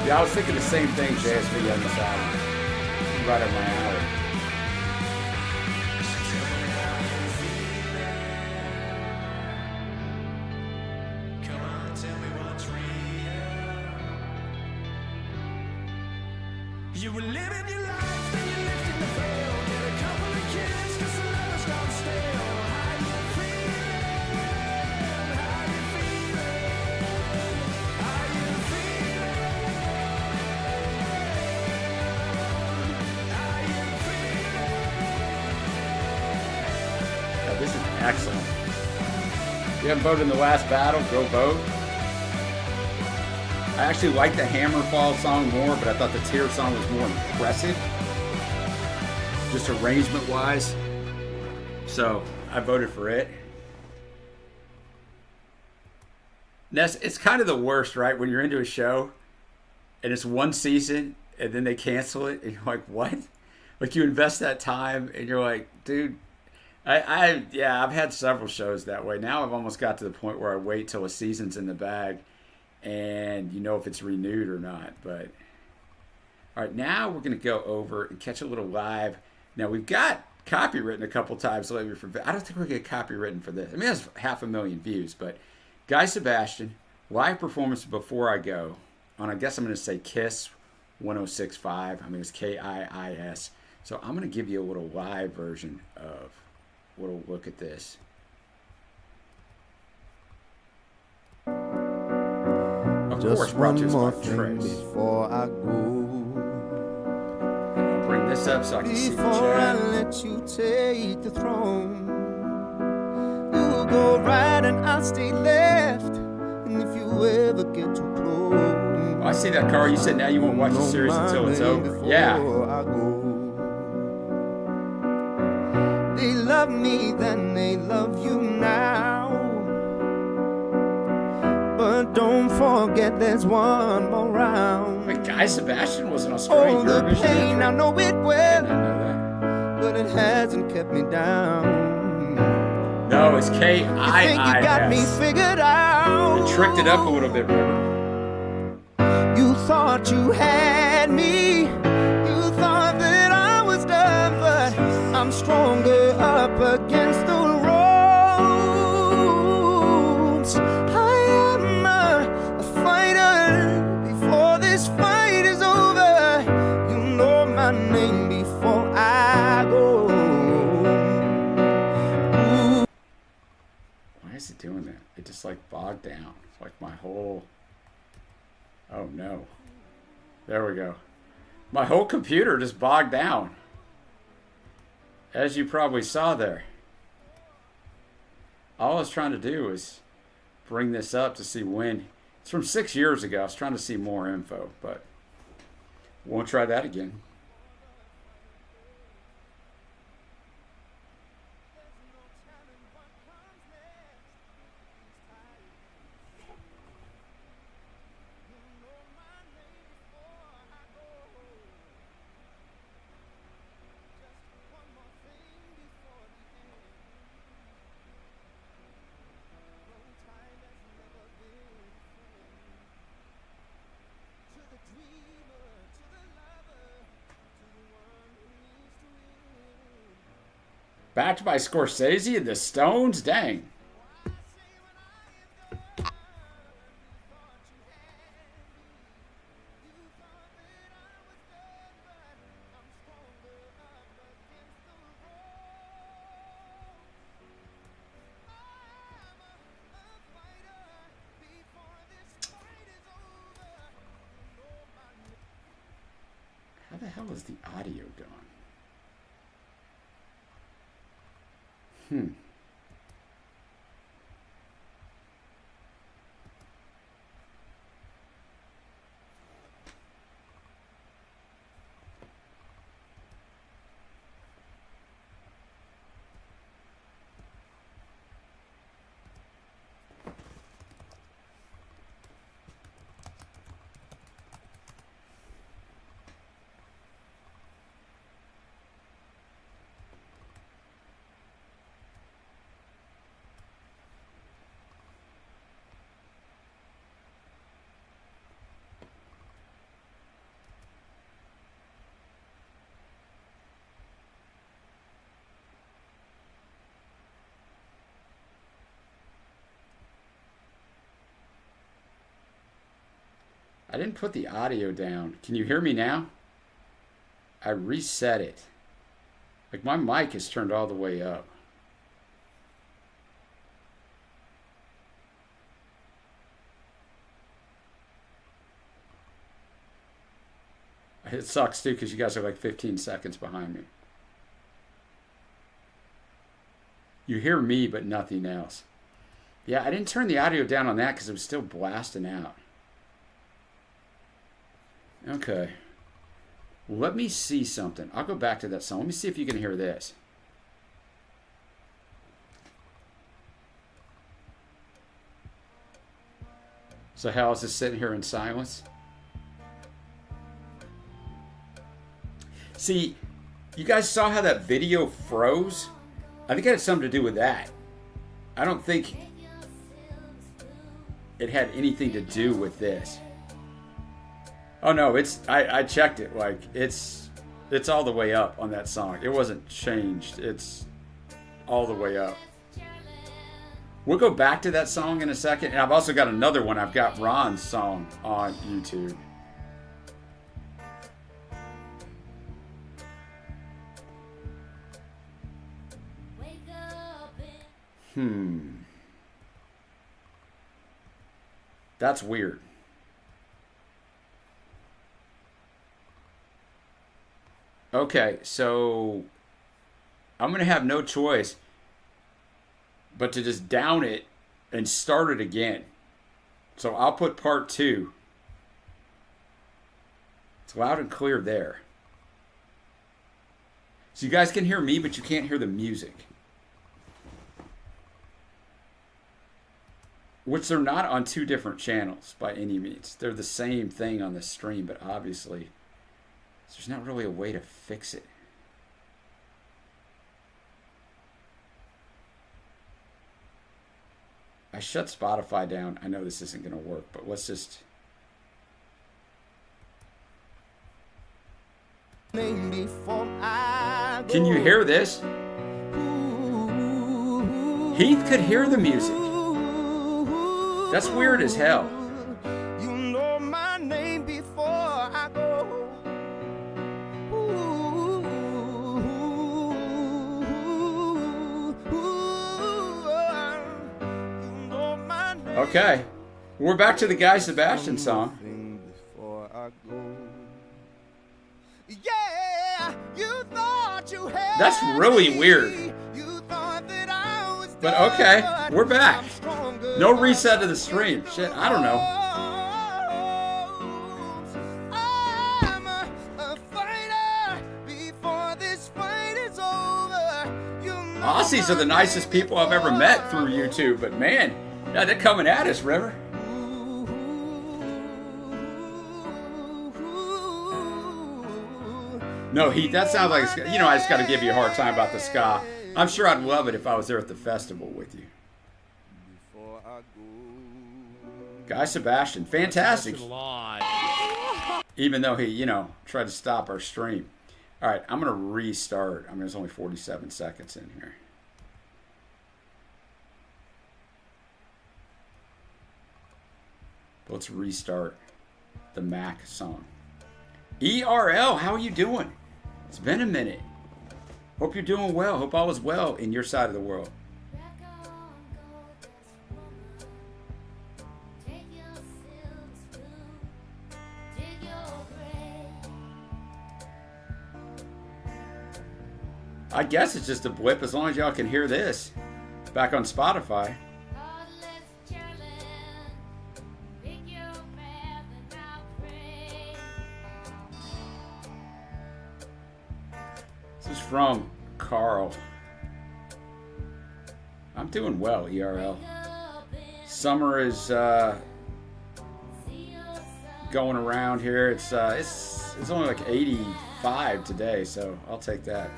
Yeah, I was thinking the same thing, JSB, on this album. Right up my alley. You were living your life, then you lived in the veil. Get a couple of kids, cause the love's gone stale. How you feeling? How you feeling? How you feeling? How you feeling? Yeah, this is excellent. If you haven't voted in the last battle, go vote. I actually like the Hammerfall song more, but I thought the Tear song was more impressive, just arrangement-wise. So I voted for it. Ness, it's kind of the worst, right? When you're into a show and it's one season and then they cancel it and you're like, what? Like you invest that time and you're like, dude, I've had several shows that way. Now I've almost got to the point where I wait till a season's in the bag and you know if it's renewed or not. But all right, now we're going to go over and catch a little live. Now we've got copywritten a couple times lately for. I don't think we're going to get copywritten for this. I mean, it has 500,000 views, but Guy Sebastian live performance Before I Go on, I guess I'm going to say Kiss 106.5. I mean, it's KIIS. So I'm going to give you a little live version of a little look at this. Of course, brought to us by Trace. Before I go, I'll bring this up so I can see the before I chat. let you take the throne, you'll go right and I'll stay left. And if you ever get too close, Oh, I see that, Carl. You said now you won't watch the series until it's over. Yeah. me then they love you now. But don't forget there's one more round. Wait, Guy Sebastian was an Australian Oh, the Eurovision pain, I entry? know it I well, didn't know that. but it hasn't kept me down. No, it's You think you got me K-I-I-S. figured out. They tricked it up a little bit, River. You thought you had me. You thought that I was done, but I'm stronger up against the ropes. I am a fighter. Before this fight is over, you know my name before I go. Ooh. Why is it doing that? It just like bogged down. Like my whole... Oh no. There we go. My whole computer just bogged down. As you probably saw there. All I was trying to do was bring this up to see when. It's from 6 years ago. I was trying to see more info, but won't try that again. Backed by Scorsese and the Stones? Dang. How the hell is the audio gone? I didn't put the audio down. Can you hear me now? I reset it. Like my mic is turned all the way up. It sucks too because you guys are like 15 seconds behind me. You hear me, but nothing else. Yeah, I didn't turn the audio down on that because it was still blasting out. Okay. Let me see something. I'll go back to that song. Let me see if you can hear this. So how is this sitting here in silence? See, you guys saw how that video froze? I think it had something to do with that. I don't think it had anything to do with this. Oh no, I checked it, like it's all the way up on that song. It wasn't changed. It's all the way up. We'll go back to that song in a second. And I've also got another one. I've got Ron's song on YouTube. That's weird. Okay, so I'm going to have no choice but to just down it and start it again. So I'll put part 2. It's loud and clear there. So you guys can hear me, but you can't hear the music. which they're not on two different channels by any means. They're the same thing on the stream, but obviously there's not really a way to fix it. I shut Spotify down. I know this isn't going to work, but let's just... Name before I Can you hear this? Heath could hear the music. That's weird as hell. You know my name before I go. You know my name Okay. We're back to the Guy Sebastian song. before I go. Yeah, you thought you had That's really weird. You thought that I was But okay, done. we're back. I'm stronger. No reset of the stream. Shit, I don't know. I'm a fighter before this fight is over. You know Aussies are the nicest people I've ever met through YouTube, but man, yeah, they're coming at us, River. No, Heath, that sounds like, you know, I just got to give you a hard time about the ska. I'm sure I'd love it if I was there at the festival with you. before I go. Guy Sebastian, fantastic. Even though he, you know, tried to stop our stream. All right, I'm going to restart. I mean, there's only 47 seconds in here. Let's restart the Mac song. ERL, how are you doing? It's been a minute. Hope you're doing well. Hope all is well in your side of the world. I guess it's just a blip as long as y'all can hear this. Back on Spotify. This is from Carl. I'm doing well, ERL. Summer is going around here. It's only like 85 today, so I'll take that.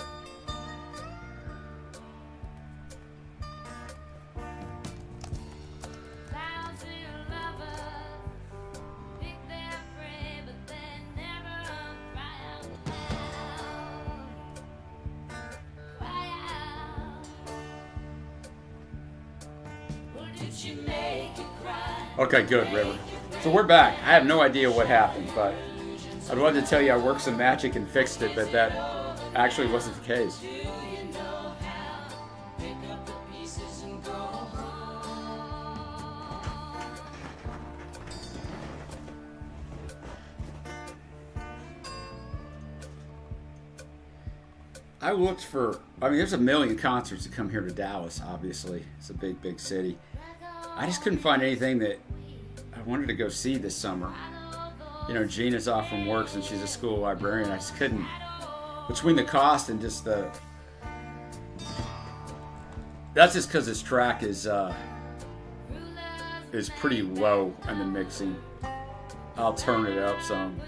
Okay, good, River. So we're back. I have no idea what happened, but I'd love to tell you I worked some magic and fixed it, but that actually wasn't the case. I looked for, I mean, there's a million concerts that come here to Dallas, obviously. It's a big, big city. I just couldn't find anything that I wanted to go see this summer. You know, Gina's off from work and she's a school librarian. I just couldn't, between the cost and just the, that's just because this track is pretty low in the mixing. I'll turn it up some.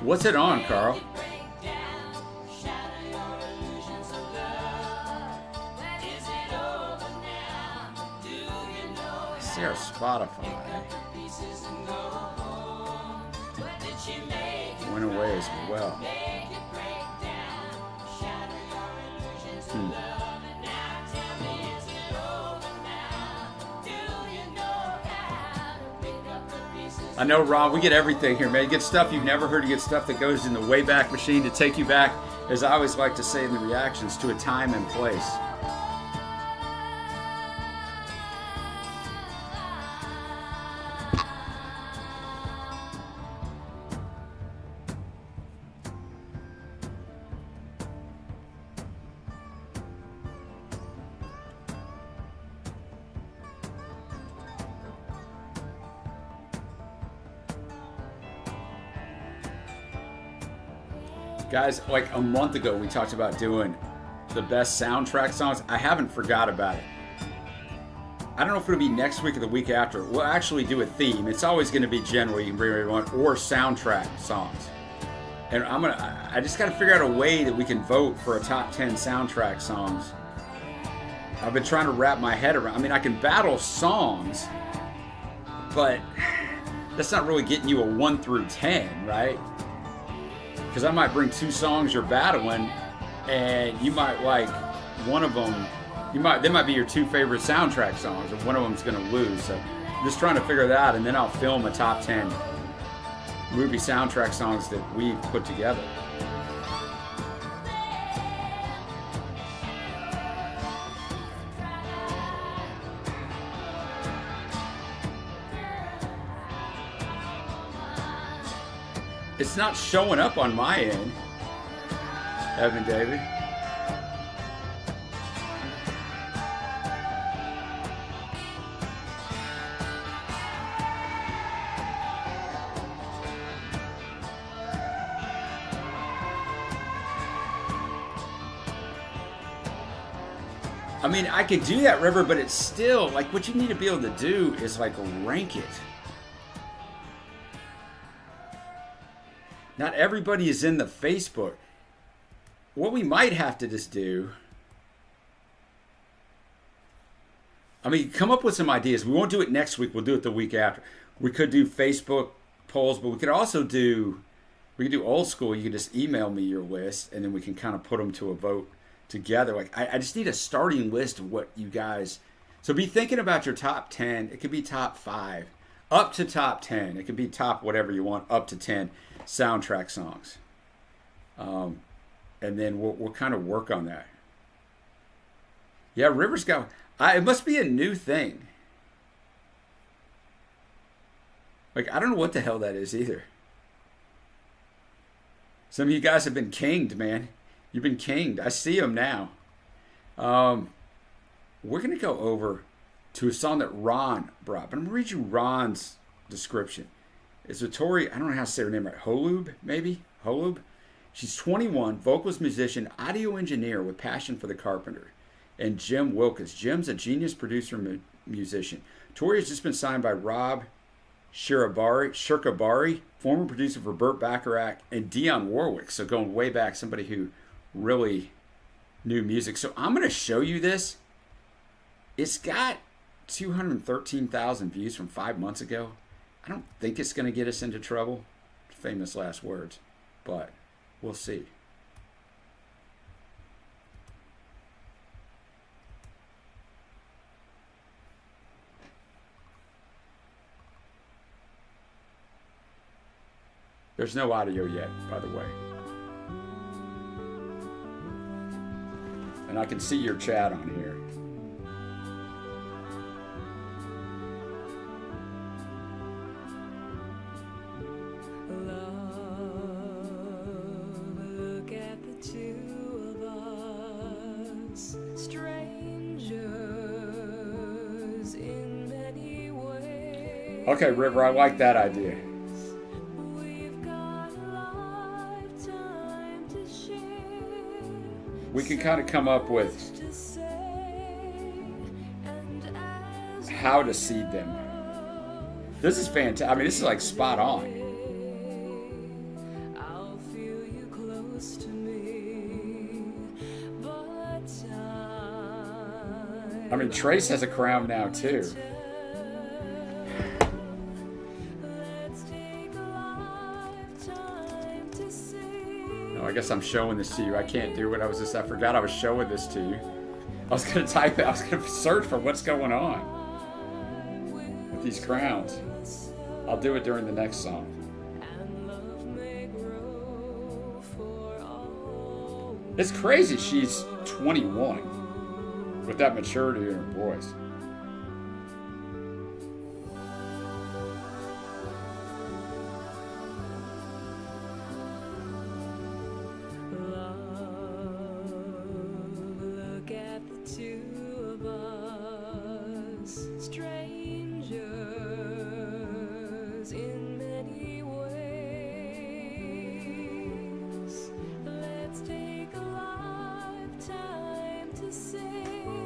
What's it on, Carl? I see our Spotify. Went away as well. I know, Rob, we get everything here, man. You get stuff you've never heard. You get stuff that goes in the Wayback Machine to take you back, as I always like to say in the reactions, to a time and place. Guys, like a month ago, we talked about doing the best soundtrack songs. I haven't forgot about it. I don't know if it'll be next week or the week after. We'll actually do a theme. It's always going to be general. You can bring everyone, or soundtrack songs. And I just got to figure out a way that we can vote for a top 10 soundtrack songs. I've been trying to wrap my head around. I mean, I can battle songs, but that's not really getting you a 1 through 10, right? Because I might bring 2 songs you're battling, and you might like one of them. They might be your 2 favorite soundtrack songs, and one of them's going to lose. So I'm just trying to figure that out, and then I'll film a top 10 movie soundtrack songs that we've put together. It's not showing up on my end, Evan David. I mean, I could do that, River, but it's still, like, what you need to be able to do is, like, rank it. Not everybody is in the Facebook. What we might have to just do, I mean, come up with some ideas. We won't do it next week. We'll do it the week after. We could do Facebook polls, but we could also do, we could do old school. You could just email me your list, and then we can kind of put them to a vote together. Like, I just need a starting list of what you guys, so be thinking about your top 10. It could be top 5 up to top 10. It could be top whatever you want up to 10 soundtrack songs, and then we'll kind of work on that. Yeah, Rivers got, it must be a new thing. Like, I don't know what the hell that is either. Some of you guys have been kinged, man. You've been kinged. I see them now. We're going to go over to a song that Ron brought. But I'm going to read you Ron's description. It's a Tori, I don't know how to say her name right. Holub, maybe? Holub? She's 21, vocalist, musician, audio engineer with passion for the Carpenter. And Jim Wilkes. Jim's a genius producer, musician. Tori has just been signed by Rob Shirkabari, former producer for Burt Bacharach and Dionne Warwick. So going way back, somebody who really knew music. So I'm going to show you this. It's got 213,000 views from 5 months ago. I don't think it's going to get us into trouble. Famous last words. But we'll see. There's no audio yet, by the way. And I can see your chat on here. Look at the two of us, strangers in many ways. Okay, River, I like that idea. We can kind of come up with how to seed them. This is fantastic. I mean, this is like spot on. I'll feel you close to me, but I mean, Trace has a crown now too. I guess I'm showing this to you. I can't do it. I forgot I was showing this to you. I was going to type it. I was going to search for what's going on with these crowns. I'll do it during the next song. It's crazy she's 21 with that maturity in her voice.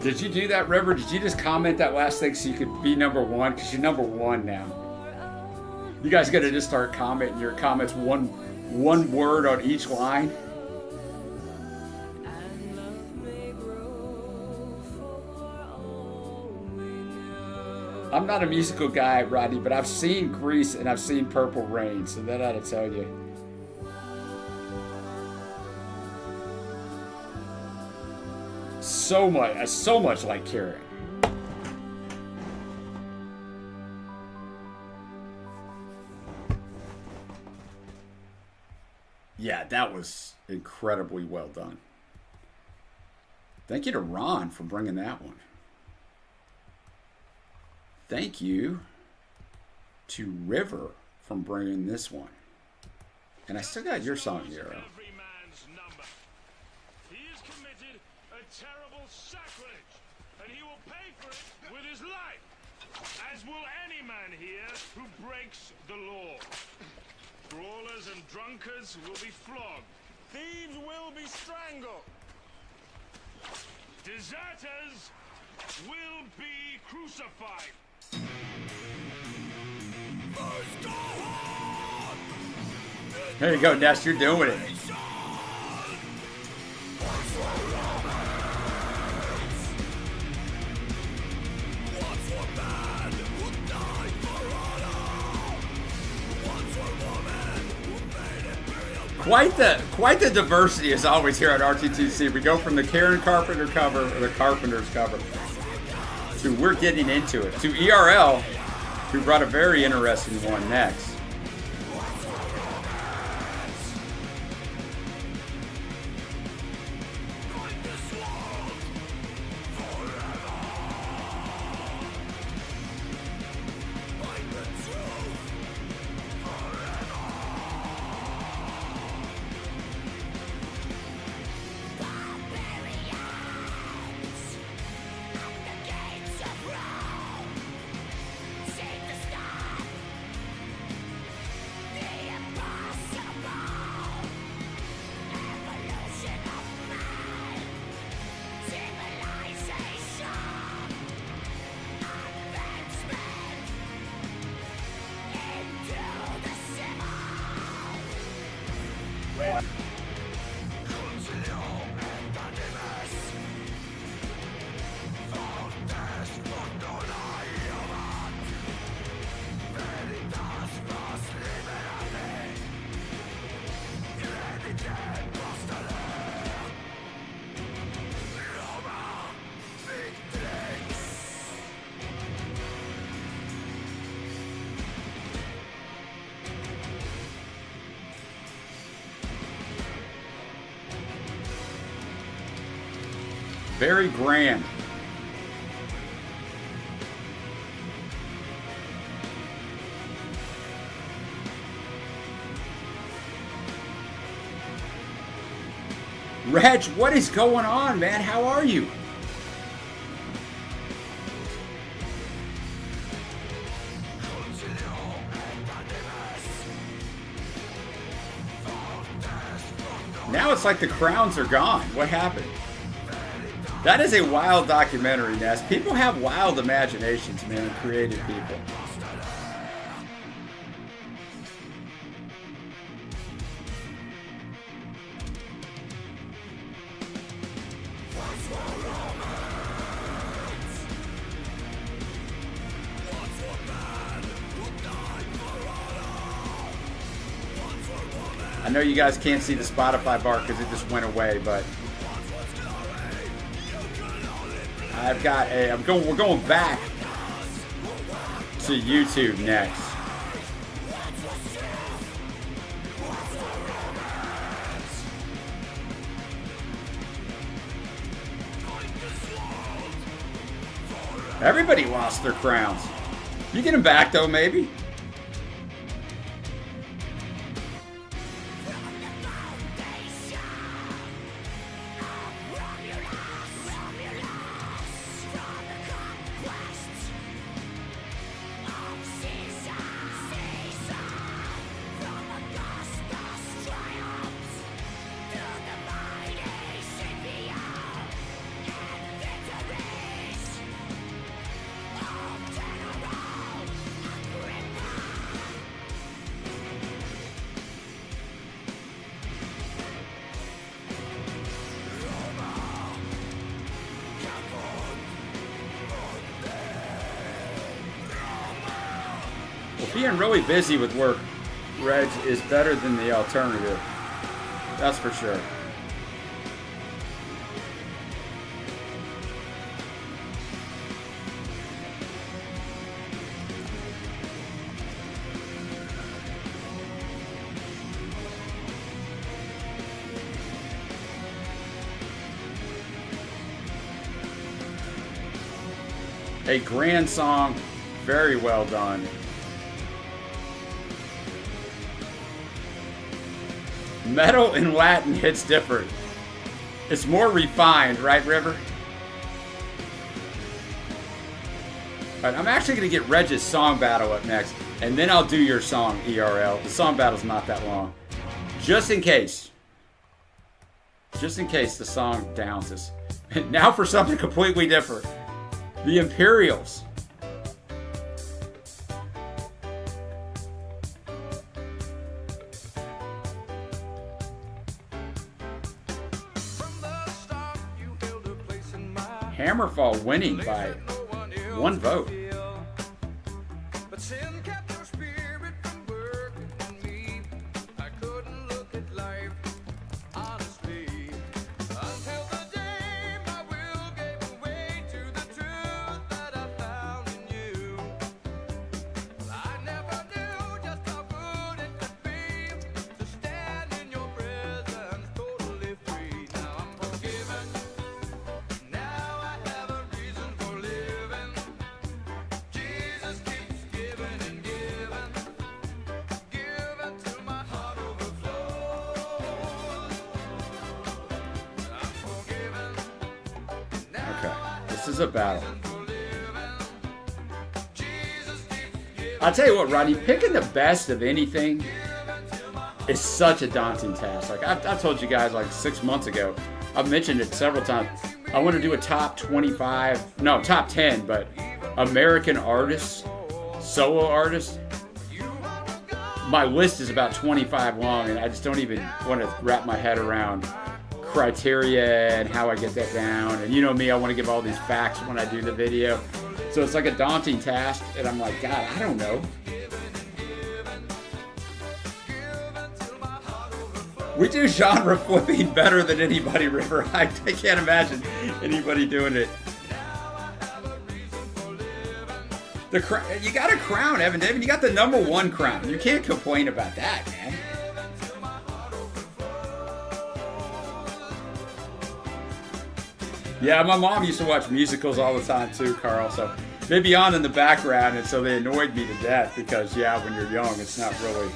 Did you do that, River? Did you just comment that last thing so you could be number one? Because you're number one now. You guys got to just start commenting your comments one word on each line. I'm not a musical guy, Rodney, but I've seen Grease and I've seen Purple Rain, so that ought to tell you. So much like Karen. Yeah, that was incredibly well done. Thank you to Ron for bringing that one. Thank you to River for bringing this one. And I still got your song here. Every man's number. He has committed a terrible sacrilege, and he will pay for it with his life, as will any man here who breaks the law. Brawlers and drunkards will be flogged. Thieves will be strangled. Deserters will be crucified. There you go, Ness. You're doing it. Quite the diversity is always here at RTTC. We go from the Karen Carpenter cover or the Carpenters cover to We're Getting Into It to ERL, who brought a very interesting one next. Very grand. Reg, what is going on, man? How are you? Now it's like the crowns are gone. What happened? That is a wild documentary, Ness. People have wild imaginations, man, creative people. I know you guys can't see the Spotify bar because it just went away, but we're going back to YouTube next. Everybody lost their crowns. You get them back though, maybe. being really busy with work, Reg, is better than the alternative. That's for sure. A grand song, very well done. Metal in Latin hits different. It's more refined, right, River? All right, I'm actually going to get Reg's song battle up next, and then I'll do your song, ERL. The song battle's not that long. Just in case. Just in case the song downs us. Now for something completely different. The Imperials. Hammerfall winning by 1 vote. This is a battle. I'll tell you what, Rodney, picking the best of anything is such a daunting task. Like I told you guys like 6 months ago, I've mentioned it several times. I want to do a top 10, but American artists, solo artists. My list is about 25 long, and I just don't even want to wrap my head around criteria and how I get that down. And you know me, I want to give all these facts when I do the video. So it's like a daunting task, and I'm like, God, I don't know. We do genre flipping better than anybody, River. I can't imagine anybody doing it. You got a crown, Evan David. You got the #1 crown. You can't complain about that, man. Yeah, my mom used to watch musicals all the time too, Carl. So they'd be on in the background, and so they annoyed me to death because, yeah, when you're young, it's not really...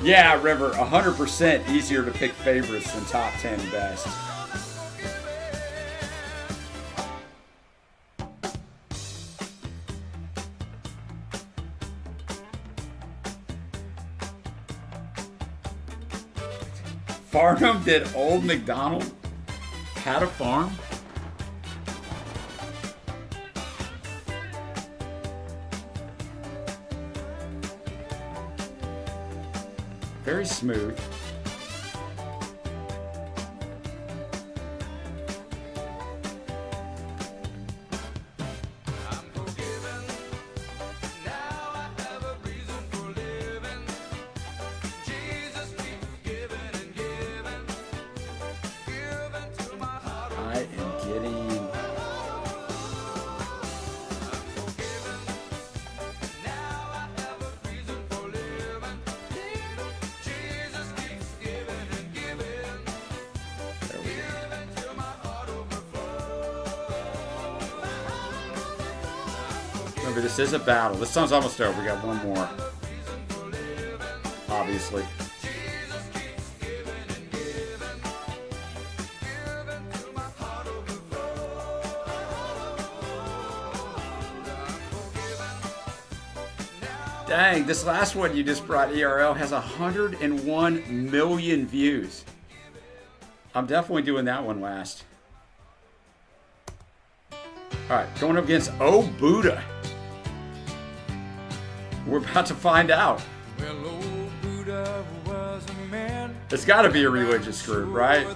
Yeah, River, 100% easier to pick favorites than top 10 best. Farnham did Old MacDonald had a farm? Very smooth. Remember, this is a battle. This song's almost over. We got one more. Obviously. Dang, this last one you just brought, ERL, has 101 million views. I'm definitely doing that one last. All right, going up against Oh Buddha. We're about to find out. Well, old Buddha was a man. It's got to be a religious group, right?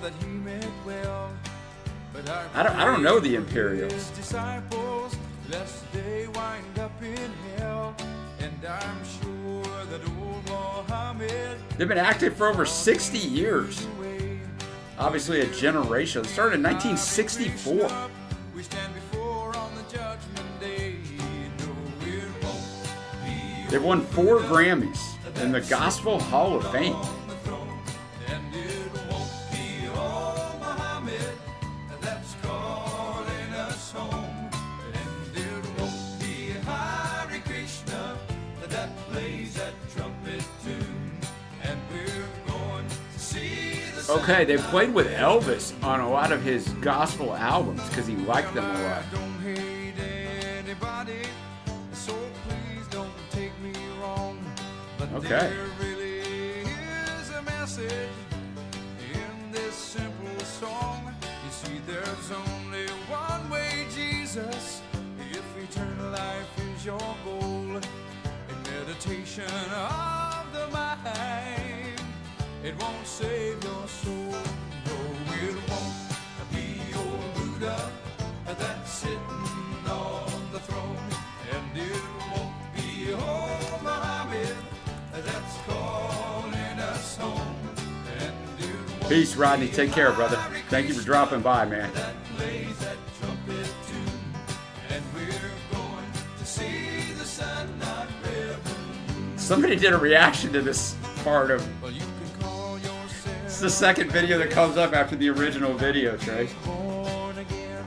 I I don't know the Imperials. disciples lest they wind up in hell. And I'm sure that old Mohammed They've been active for over 60 years. Obviously a generation. They started in 1964. we stand before on the judgment day. No, it won't be They've won 4 Grammys in the Gospel Hall of Fame. on the throne, and it won't be old Muhammad that's calling us home, and it won't be Hare Krishna that plays that trumpet tune, and we're going to see the Okay, they played with Elvis on a lot of his gospel albums because he liked them a lot. I don't hate anybody, so please don't take me wrong. But Okay. there really is a message in this simple song. You see, there's only one way, Jesus, if eternal life is your goal. In meditation of the mind, it won't save your soul. No, it won't be old Buddha that's sitting on the throne, and it won't be old Muhammad that's calling us home, and it won't Peace, Rodney. Take care, brother. Thank you for dropping by, man. that plays that trumpet tune, and we're going to see the sun not riven. Somebody did a reaction to this part of. Well, you can call yourself It's the second video that comes up after the original video, Trace. born again,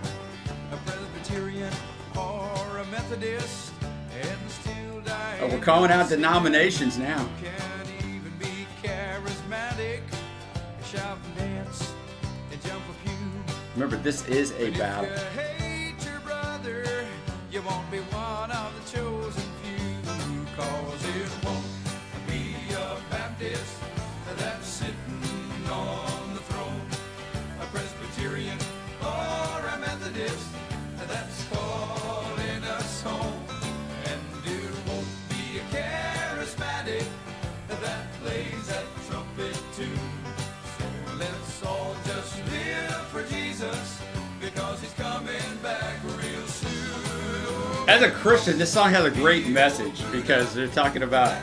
a Presbyterian or a Methodist, and still die. Oh, we're calling out denominations now. Can't even be charismatic, shout and dance and jump a pew. Remember, this is a battle. If you hate your brother, you won't be one of the chosen few, 'cause it won't be a Baptist that's sitting on the throne, a Presbyterian or a Methodist that's calling us home, and it won't be a charismatic that plays that trumpet tune. So let's all just live for Jesus, because he's coming back real soon. As a Christian, this song has a great message because they're talking about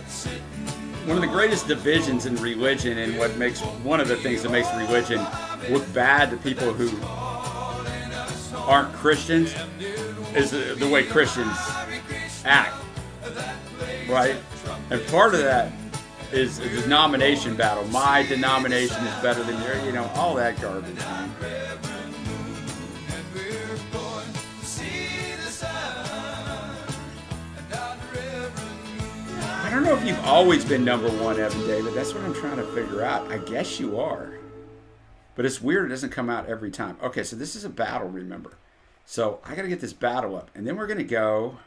one of the greatest divisions in religion, and what makes one of the things that makes religion look bad to people who aren't Christians is the way Christians act, right? And part of that is a denomination battle. My denomination is better than your, all that garbage, man. I don't know if you've always been number one, Evan David. That's what I'm trying to figure out. I guess you are. But it's weird, it doesn't come out every time. Okay, so this is a battle, remember. So I got to get this battle up. And then we're going to go.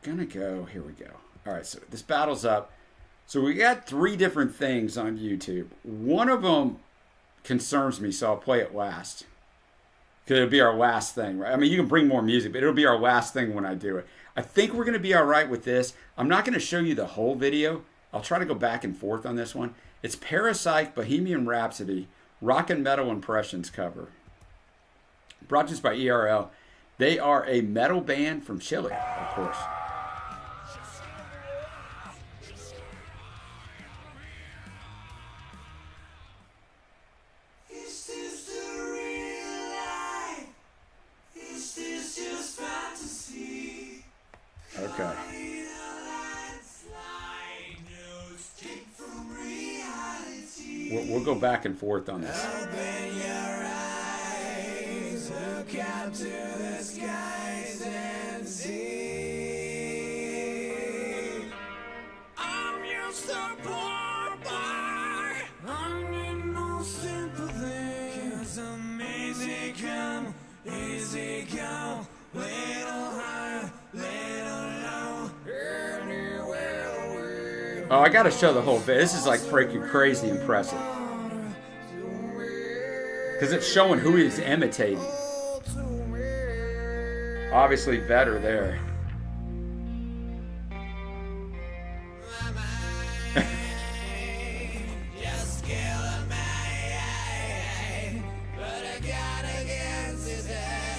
Here we go. All right, so this battle's up. So we got 3 different things on YouTube. One of them concerns me, so I'll play it last. Because it'll be our last thing, right? I mean, you can bring more music, but it'll be our last thing when I do it. I think we're going to be all right with this. I'm not going to show you the whole video. I'll try to go back and forth on this one. It's Parasite Bohemian Rhapsody, Rock and Metal Impressions cover. Brought to us by ERL. They are a metal band from Chile, of course. Is this the real life? Is this just fantasy? Okay. We'll go back and forth on this. Open your eyes, look out to the skies and see. I'm just a poor boy, I need no sympathy. 'Cause I'm easy come, easy go, little high, little low, anywhere. Oh, I got to show the whole bit. This is like freaking crazy impressive. Because it's showing who he's imitating. Obviously, better there. But I got against his head.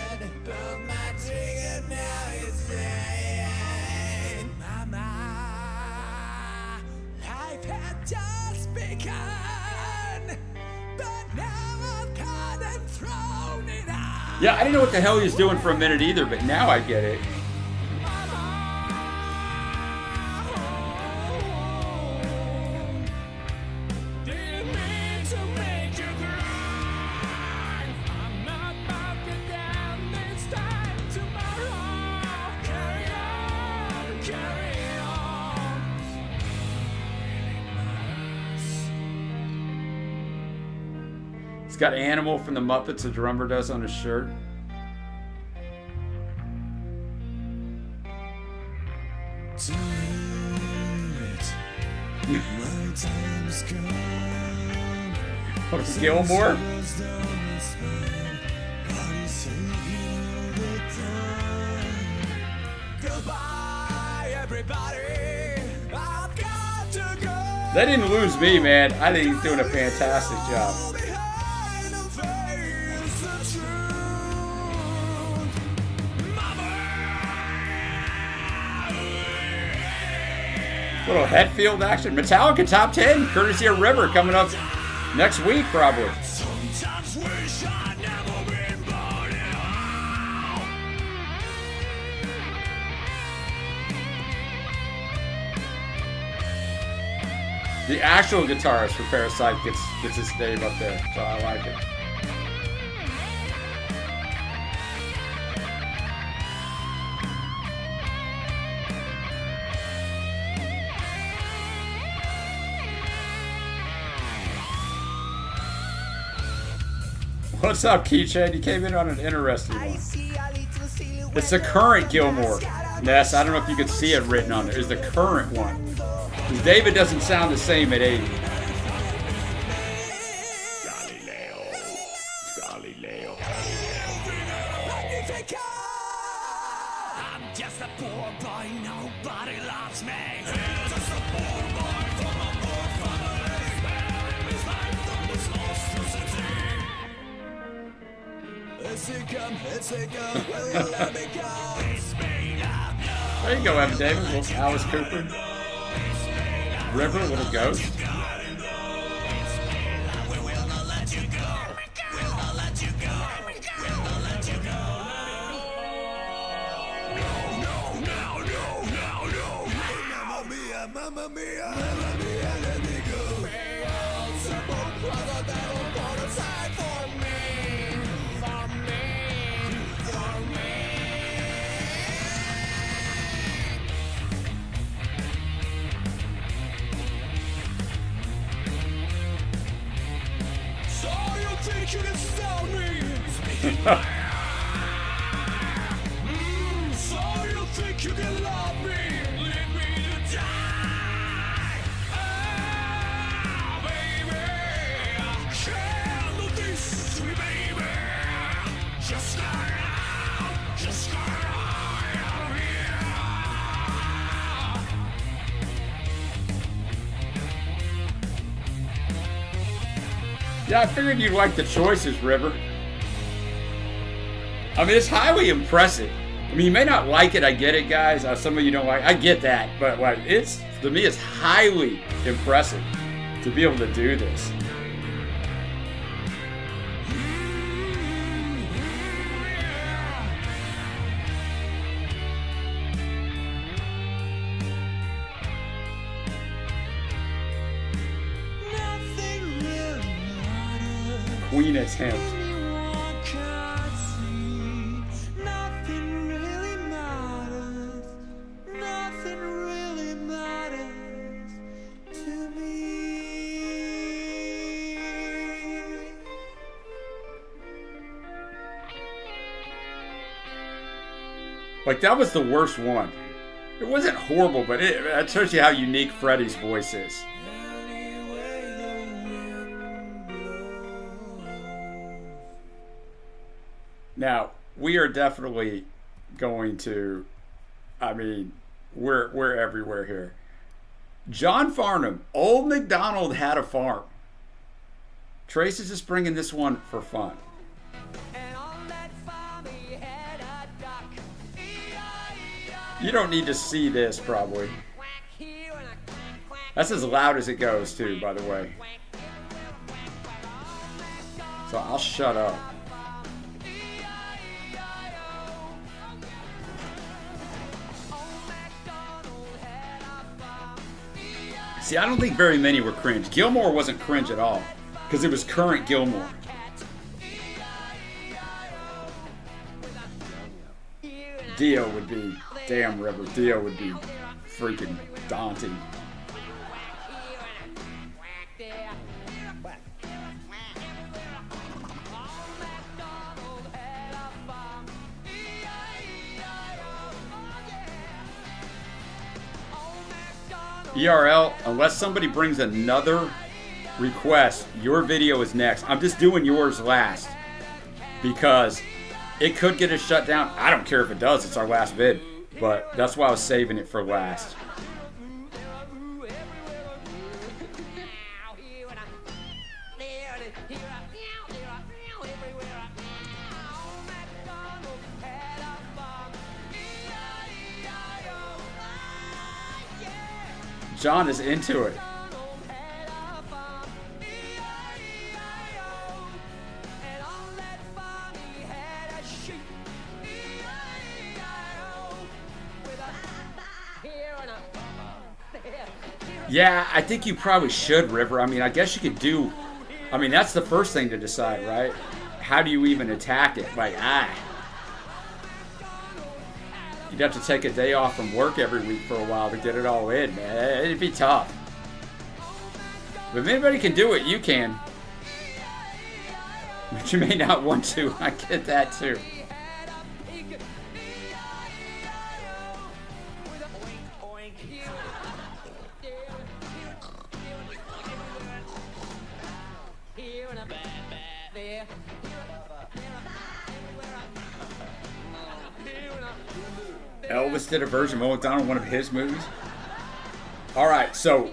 Yeah, I didn't know what the hell he was doing for a minute either, but now I get it. He's got Animal from the Muppets, the drummer does on his shirt. Oh, Gilmore? They didn't lose me, man. I think he's doing a fantastic job. Little Hetfield action. Metallica top 10, courtesy of River, coming up next week, probably. The actual guitarist for Parasite gets his name up there, so I like it. What's up, Keychain? You came in on an interesting one. It's the current Gilmore. Ness, I don't know if you can see it written on there. It's the current one. Because David doesn't sound the same at 80. Galileo. I'm just a poor boy, nobody loves me. There you go, Evan David. Little Alice Cooper. River, Little Ghost. Mamma mia, let me go. You can stop me. So you think you can love me? Lead me to die. Oh, baby, I can't do this to me, baby. Just get out, just get out of here. Yeah, I figured you'd like the choices, River. I mean, it's highly impressive. I mean, you may not like it, I get it, guys. Some of you don't like it, I get that. But like, to me, it's highly impressive to be able to do this. Queen attempt. Like, that was the worst one. It wasn't horrible, but it shows you how unique Freddie's voice is. Now, we are definitely going to, I mean, we're everywhere here. John Farnham, Old MacDonald Had a Farm. Trace is just bringing this one for fun. You don't need to see this, probably. That's as loud as it goes, too, by the way. So I'll shut up. See, I don't think very many were cringe. Gilmore wasn't cringe at all, because it was current Gilmore. Dio would be, damn River, Dio would be freaking daunting. ERL, unless somebody brings another request, your video is next. I'm just doing yours last because it could get us shut down. I don't care if it does. It's our last vid, but that's why I was saving it for last. John is into it. Yeah, I think you probably should, River. I mean, I guess you could do... I mean, that's the first thing to decide, right? How do you even attack it? Like, you'd have to take a day off from work every week for a while to get it all in, man. It'd be tough. But if anybody can do it, you can. But you may not want to. I get that too. Elvis did a version of Owen Donald, one of his movies. All right, so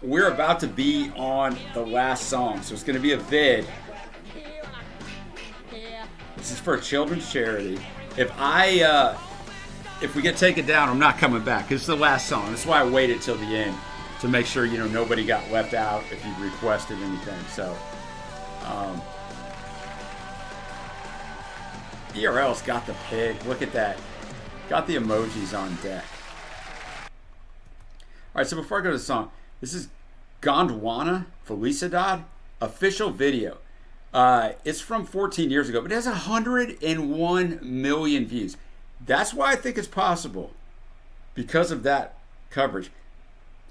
we're about to be on the last song, so it's going to be a vid. This is for a children's charity. If we get taken down, I'm not coming back. This is the last song. That's why I waited till the end to make sure nobody got left out if you requested anything. So, ERL's got the pig. Look at that. Got the emojis on deck. Alright, so before I go to the song, this is Gondwana Felicidad official video. It's from 14 years ago, but it has 101 million views. That's why I think it's possible, because of that coverage.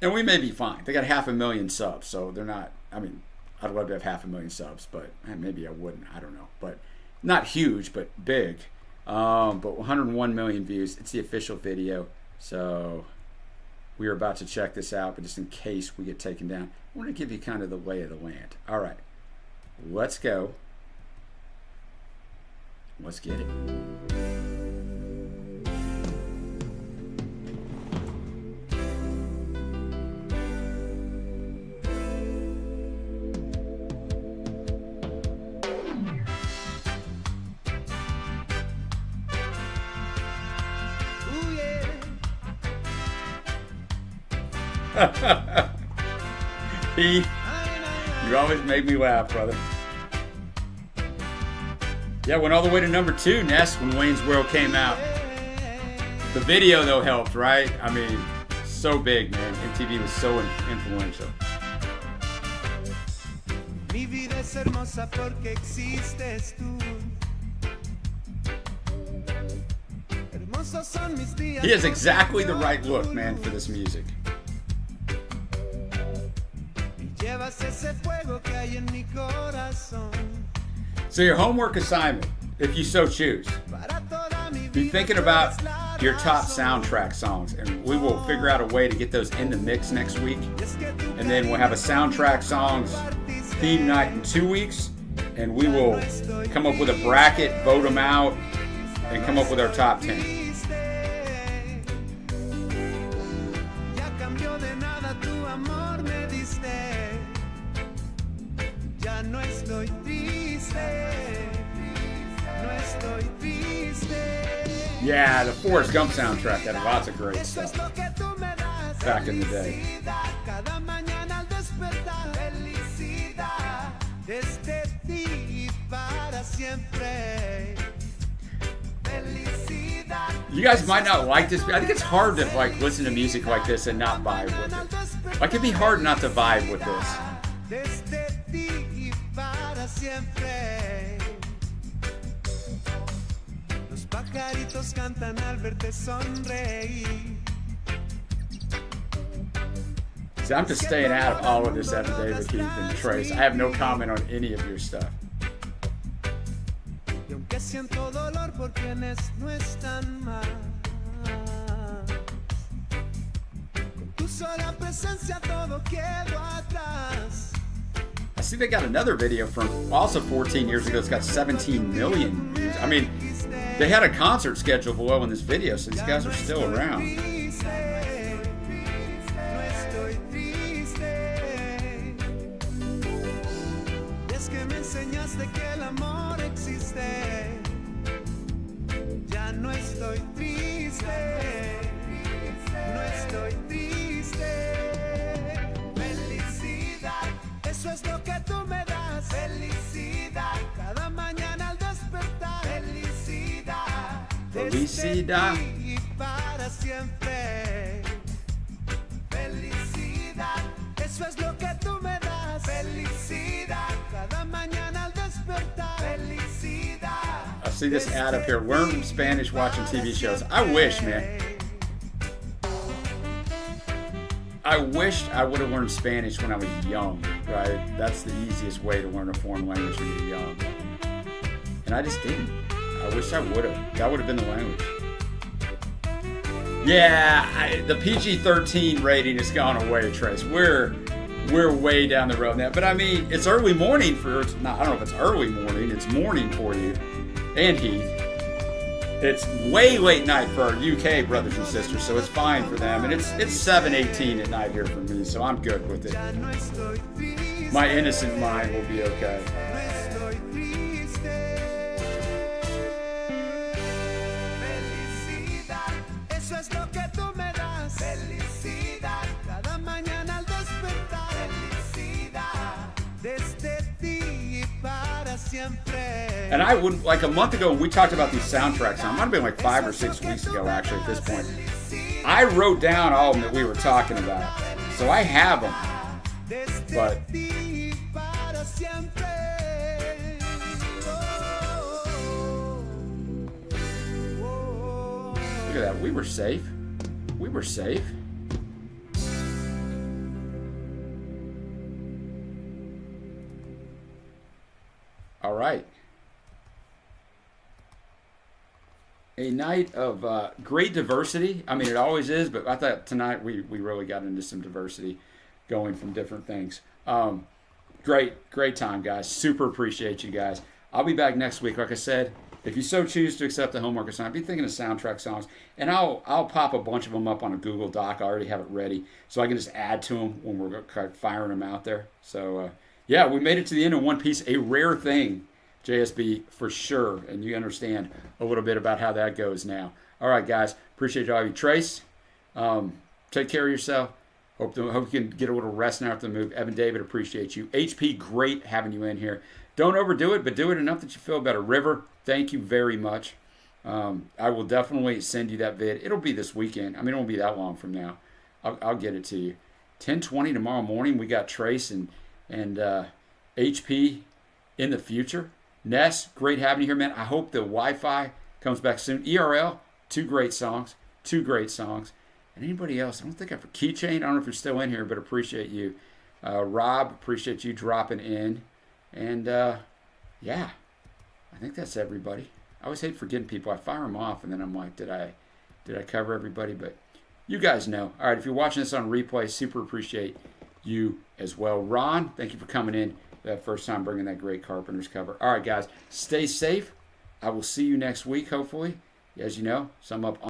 And we may be fine. They got 500,000 subs, so they're not, I mean, I'd love to have 500,000 subs, but maybe I wouldn't. I don't know. But not huge, but big. But 101 million views. It's the official video. So we are about to check this out, but just in case we get taken down, I want to give you kind of the lay of the land. All right, let's go. Let's get it. Heath, you always make me laugh, brother. Yeah, went all the way to number 2, Ness, when Wayne's World came out. The video, though, helped, right? I mean, so big, man. MTV was so influential. Mi vida es hermosa porque existes tú. Hermosos son mis días. He has exactly the right look, man, for this music. So your homework assignment, if you so choose, be thinking about your top soundtrack songs, and we will figure out a way to get those in the mix next week. And then we'll have a soundtrack songs theme night in 2 weeks, and we will come up with a bracket, vote them out, and come up with our top 10. Yeah, the Forrest Gump soundtrack had lots of great stuff back in the day. cada mañana al despertar. Felicidad desde ti y para siempre. Felicidad. You guys might not like this, but I think it's hard to like listen to music like this and not vibe with it. Like it'd be hard not to vibe with this. Desde ti y para siempre. Los pajaritos cantan al verte sonreír. See, I'm just staying out of all of this Evan, David, Heath, and Trace. I have no comment on any of your stuff. Y aunque siento dolor por quienes no están más, con tu sola presencia todo quedó atrás. I see they got another video from also 14 years ago. It's got 17 million views. I mean, they had a concert scheduled below in this video, so these guys are still around. De que el amor existe, ya no estoy triste, no estoy triste. Felicidad, eso es lo que tú me das. Felicidad, cada mañana al despertar. Felicidad, Felicidad. desde ti y para siempre. Felicidad, eso es lo que tú me das. Felicidad, cada mañana al despertar. Felicidad. I see this ad up here. Learn Spanish watching TV shows. I wish, man. I wished I would have learned Spanish when I was young, right? That's the easiest way to learn a foreign language when you're young. And I just didn't. I wish I would have. That would have been the language. Yeah, the PG-13 rating has gone away, Trace. We're way down the road now. But I mean, it's early morning for, it's not, I don't know if it's early morning, it's morning for you and Heath. It's way late night for our UK brothers and sisters, so it's fine for them. And it's 7:18 at night here for me, so I'm good with it. My innocent mind will be okay. Eso es lo que tú me das. Felicidad, cada mañana al despertar. Felicidad, desde ti y para siempre. And I wouldn't, like a month ago, we talked about these soundtracks. It might have been like 5 or 6 weeks ago, actually, at this point. I wrote down all of them that we were talking about. So I have them. But look at that. We were safe. We were safe. All right. A night of great diversity. I mean, it always is, but I thought tonight we really got into some diversity going from different things. Great time, guys. Super appreciate you guys. I'll be back next week. Like I said, if you so choose to accept the homework assignment, be thinking of soundtrack songs, and I'll pop a bunch of them up on a Google Doc. I already have it ready, so I can just add to them when we're firing them out there. So, yeah, we made it to the end in one piece. A rare thing, JSB, for sure, and you understand a little bit about how that goes now. All right, guys, appreciate all of you. Trace, take care of yourself. Hope you can get a little rest now after the move. Evan David, appreciate you. HP, great having you in here. Don't overdo it, but do it enough that you feel better. River, thank you very much. I will definitely send you that vid. It'll be this weekend. I mean, it won't be that long from now. I'll get it to you. 10:20 tomorrow morning. We got Trace and HP in the future. Ness, great having you here, man. I hope the Wi-Fi comes back soon. ERL, two great songs. And anybody else? I don't think I've... Keychain, I don't know if you're still in here, but appreciate you. Rob, appreciate you dropping in. And, yeah, I think that's everybody. I always hate forgetting people. I fire them off, and then I'm like, did I cover everybody? But you guys know. All right, if you're watching this on replay, super appreciate you as well. Ron, thank you for coming in that first time, bringing that great Carpenters cover. All right, guys, stay safe. I will see you next week, hopefully. As you know, some up on